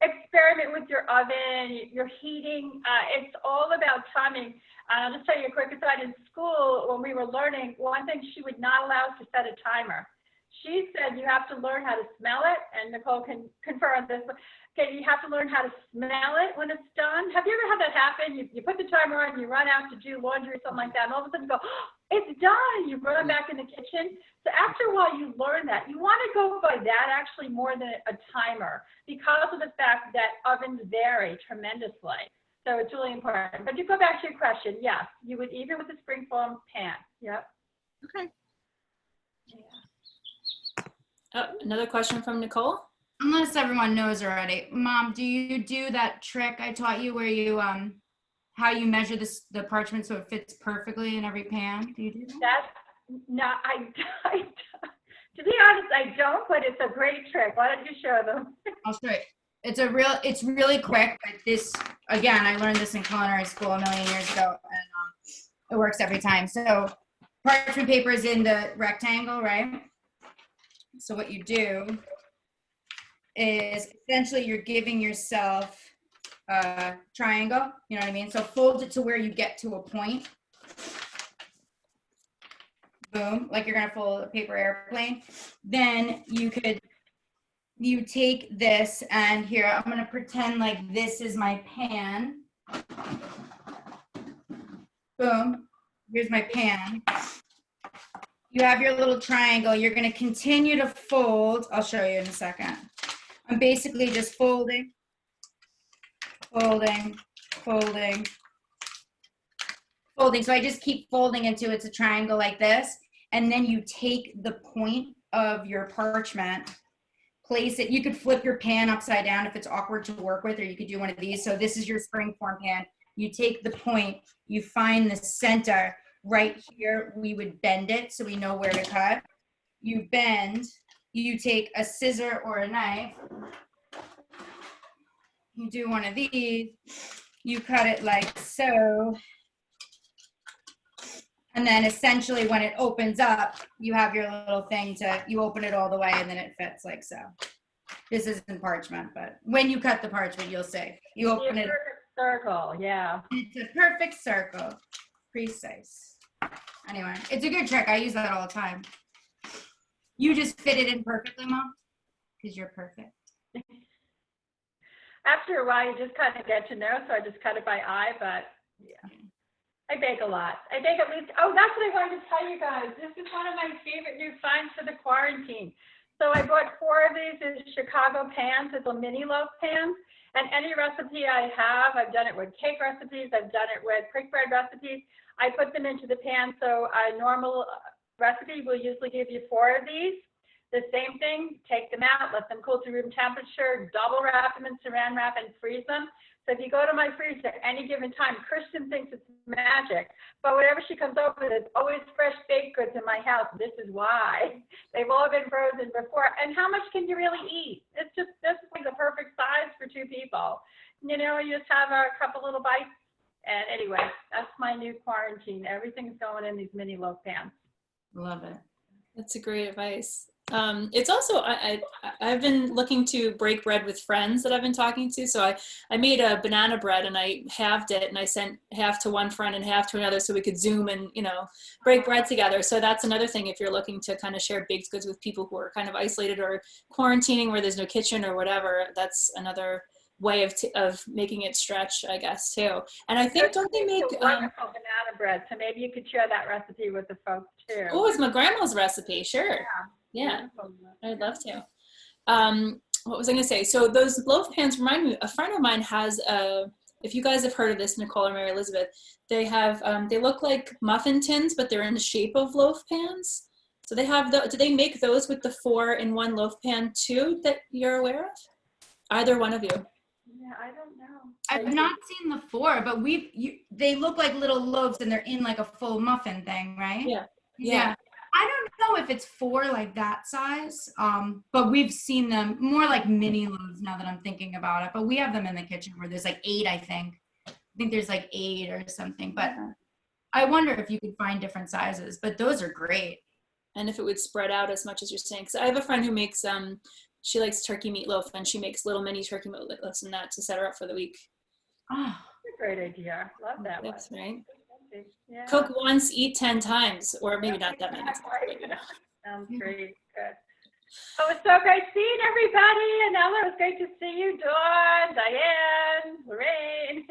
experiment with your oven, your heating. It's all about timing. I'll just tell you a quick aside. In school, when we were learning, one thing she would not allow us to set a timer. She said you have to learn how to smell it, and Nicole can confirm this. Okay, you have to learn how to smell it when it's done. Have you ever had that happen? You put the timer on, you run out to do laundry or something like that, and all of a sudden you go, oh, it's done. You run back in the kitchen. So after a while, you learn that. You want to go by that actually more than a timer because of the fact that ovens vary tremendously. So it's really important. But to go back to your question, yes, you would even with the springform pan. Yep. Okay. Yeah. Oh, another question from Nicole. Unless everyone knows already. Mom, do you do that trick I taught you where you how you measure the parchment so it fits perfectly in every pan? Do you do that? That's not, to be honest, I don't, but it's a great trick. Why don't you show them? I'll show you. It's really quick, but this, again, I learned this in culinary school a million years ago, and it works every time. So parchment paper is in the rectangle, right? So what you do is essentially you're giving yourself a triangle, you know what I mean? So fold it to where you get to a point. Boom, like you're gonna fold a paper airplane. Then you take this, and here, I'm gonna pretend like this is my pan. Boom, here's my pan. You have your little triangle. You're gonna continue to fold. I'll show you in a second. I'm basically just folding, folding, folding, folding. So I just keep folding until it's a triangle like this. And then you take the point of your parchment, place it. You could flip your pan upside down if it's awkward to work with, or you could do one of these. So this is your springform pan. You take the point, you find the center. Right here, we would bend it so we know where to cut. You bend, you take a scissor or a knife, you do one of these, you cut it like so, and then essentially when it opens up, you have your little thing you open it all the way and then it fits like so. This isn't parchment, but when you cut the parchment, you'll see. You open it. Perfect circle, yeah. It's a perfect circle, precise. Anyway, it's a good trick. I use that all the time. You just fit it in perfectly, Mom, because you're perfect. After a while, you just kind of get to know, so I just cut it by eye, but yeah. I bake a lot. I bake at least, oh, that's what I wanted to tell you guys. This is one of my favorite new finds for the quarantine. So I bought 4 of these in Chicago pans. It's a mini loaf pan. And any recipe I have, I've done it with cake recipes, I've done it with quick bread recipes. I put them into the pan. So a normal recipe will usually give you 4 of these. The same thing, take them out, let them cool to room temperature, double wrap them in saran wrap and freeze them. So if you go to my freezer at any given time, Kristen thinks it's magic, but whatever she comes up with, it's always fresh baked goods in my house. This is why. They've all been frozen before. And how much can you really eat? It's just, this is like the perfect size for 2 people. You know, you just have a couple little bites. And anyway, that's my new quarantine. Everything's going in these mini loaf pans. Love it. That's a great advice. It's also, I've been looking to break bread with friends that I've been talking to. So I made a banana bread and I halved it and I sent half to one friend and half to another so we could Zoom and, you know, break bread together. So that's another thing if you're looking to kind of share baked goods with people who are kind of isolated or quarantining where there's no kitchen or whatever. That's another way of making it stretch, I guess, too. And I think, don't they make wonderful banana bread? So maybe you could share that recipe with the folks too. Oh, it's my grandma's recipe. Sure. Yeah, I'd love to. What was I going to say? So those loaf pans remind me, a friend of mine has a if you guys have heard of this, Nicole or Mary Elizabeth, they have, they look like muffin tins, but they're in the shape of loaf pans. So they have do they make those with the 4-in-1 loaf pan too that you're aware of? Either one of you? Yeah, I don't know. I've not seen the 4, but they look like little loaves and they're in like a full muffin thing, right? Yeah. Yeah. I don't know if it's 4 like that size, but we've seen them more like mini loaves now that I'm thinking about it. But we have them in the kitchen where there's like 8, I think. I think there's like 8 or something. But I wonder if you could find different sizes. But those are great. And if it would spread out as much as you're saying. Because I have a friend who makes, she likes turkey meatloaf, and she makes little mini turkey meatloafs and that to set her up for the week. Oh, That's a great idea. Love that one. That's right. Yeah. Cook once, eat 10 times, or maybe not that many times. But, you know. Sounds great. Good. Oh, it's so great seeing everybody. And Ella, it was great to see you. Dawn, Diane, Lorraine.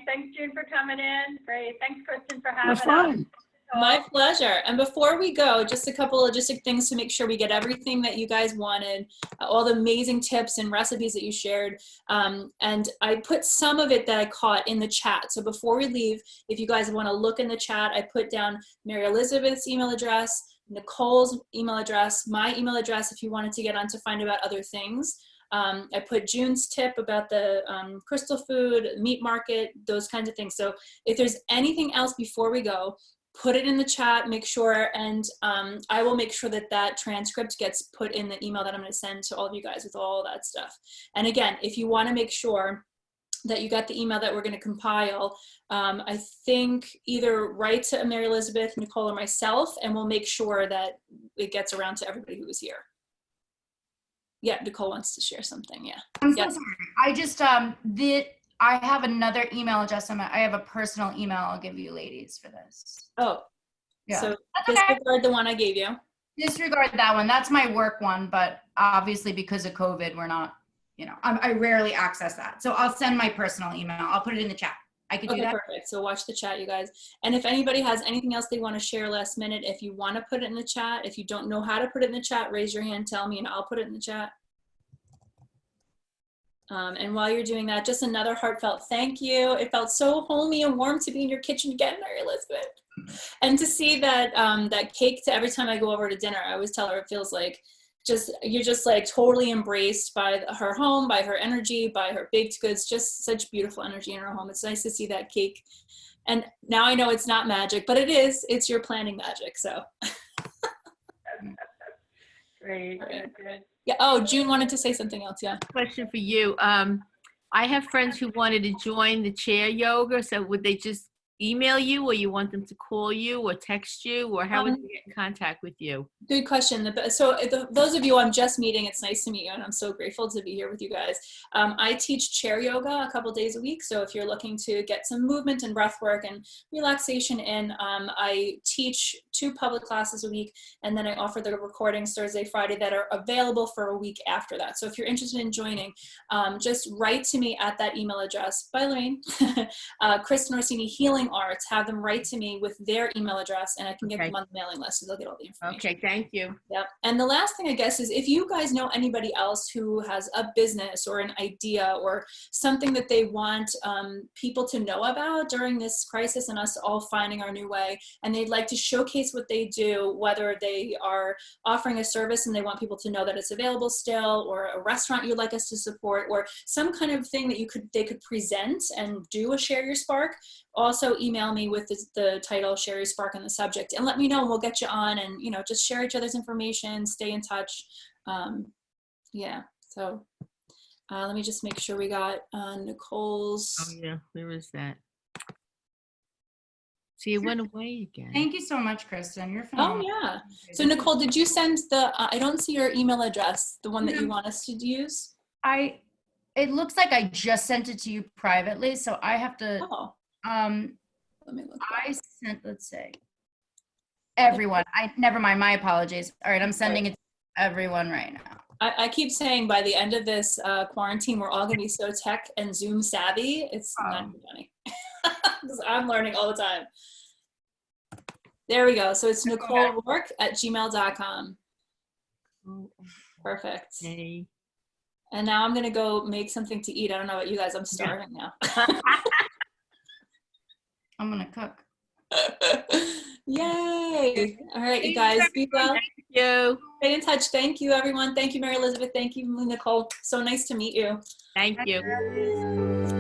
Thanks, June, for coming in. Great. Thanks, Kristen, for having That's us. fine. My pleasure. And before we go, just a couple logistic things to make sure we get everything that you guys wanted, all the amazing tips and recipes that you shared. And I put some of it that I caught in the chat. So before we leave, if you guys want to look in the chat, I put down Mary Elizabeth's email address, Nicole's email address, my email address if you wanted to get on to find about other things. I put June's tip about the crystal food, meat market, those kinds of things. So if there's anything else before we go, put it in the chat, make sure, and I will make sure that that transcript gets put in the email that I'm going to send to all of you guys with all that stuff. And again, if you want to make sure that you got the email that we're going to compile, I think either write to Mary Elizabeth, Nicole, or myself, and we'll make sure that it gets around to everybody who was here. Yeah, Nicole wants to share something. Yeah. I'm so sorry. I just I have another email address. I have a personal email I'll give you ladies for this. Oh, yeah. So That's okay. disregard the one I gave you. Disregard that one. That's my work one, but obviously because of COVID, we're not, you know, I rarely access that. So I'll send my personal email. I'll put it in the chat. I could do that. Perfect. So watch the chat, you guys. And if anybody has anything else they want to share last minute, if you want to put it in the chat, if you don't know how to put it in the chat, raise your hand, tell me, and I'll put it in the chat. And while you're doing that, just another heartfelt thank you. It felt so homey and warm to be in your kitchen again, Mary Elizabeth. And to see that that cake to every time I go over to dinner, I always tell her it feels like you're just like totally embraced by her home, by her energy, by her baked goods, just such beautiful energy in her home. It's nice to see that cake. And now I know it's not magic, but it is. It's your planning magic, so. Great, Right. good. Yeah. Oh, June wanted to say something else. Yeah. Question for you. I have friends who wanted to join the chair yoga. So would they just email you, or you want them to call you or text you, or how would they get in contact with you? Good question. So those of you I'm just meeting, it's nice to meet you, and I'm so grateful to be here with you guys. I teach chair yoga a couple days a week. So if you're looking to get some movement and breath work and relaxation in, I teach 2 public classes a week, and then I offer the recordings Thursday, Friday that are available for a week after that. So if you're interested in joining, just write to me at that email address. By Lorraine, Kristen Orsini Healing Arts. Have them write to me with their email address, and I can get them on the mailing list, so they'll get all the information. Okay, thank you. Yep. And the last thing I guess is if you guys know anybody else who has a business or an idea or something that they want people to know about during this crisis and us all finding our new way, and they'd like to showcase what they do, whether they are offering a service and they want people to know that it's available still, or a restaurant you'd like us to support, or some kind of thing that they could present and do a Share Your Spark, also email me with the title Share Your Spark on the subject, and let me know, and we'll get you on, and you know, just share each other's information, stay in touch. Yeah, so let me just make sure we got Nicole's. Oh yeah, where is that? See, it went away again. Thank you so much, Kristen. You're phenomenal. Oh yeah. So Nicole, did you send the? I don't see your email address, the one that you want us to use. It looks like I just sent it to you privately, so I have to. Oh. Let me look. I sent. Let's say. Everyone. Never mind. My apologies. All right, I'm sending it to everyone right now. I keep saying by the end of this quarantine, we're all gonna be so tech and Zoom savvy. It's not even funny. Because I'm learning all the time. There we go. So it's Nicole Roarke at gmail.com. Perfect. Okay. And now I'm gonna go make something to eat. I don't know about you guys, I'm starving now. I'm gonna cook. Yay. All right, you guys, be well. Thank you. Stay in touch. Thank you, everyone. Thank you, Mary Elizabeth. Thank you, Nicole. So nice to meet you. Thank you.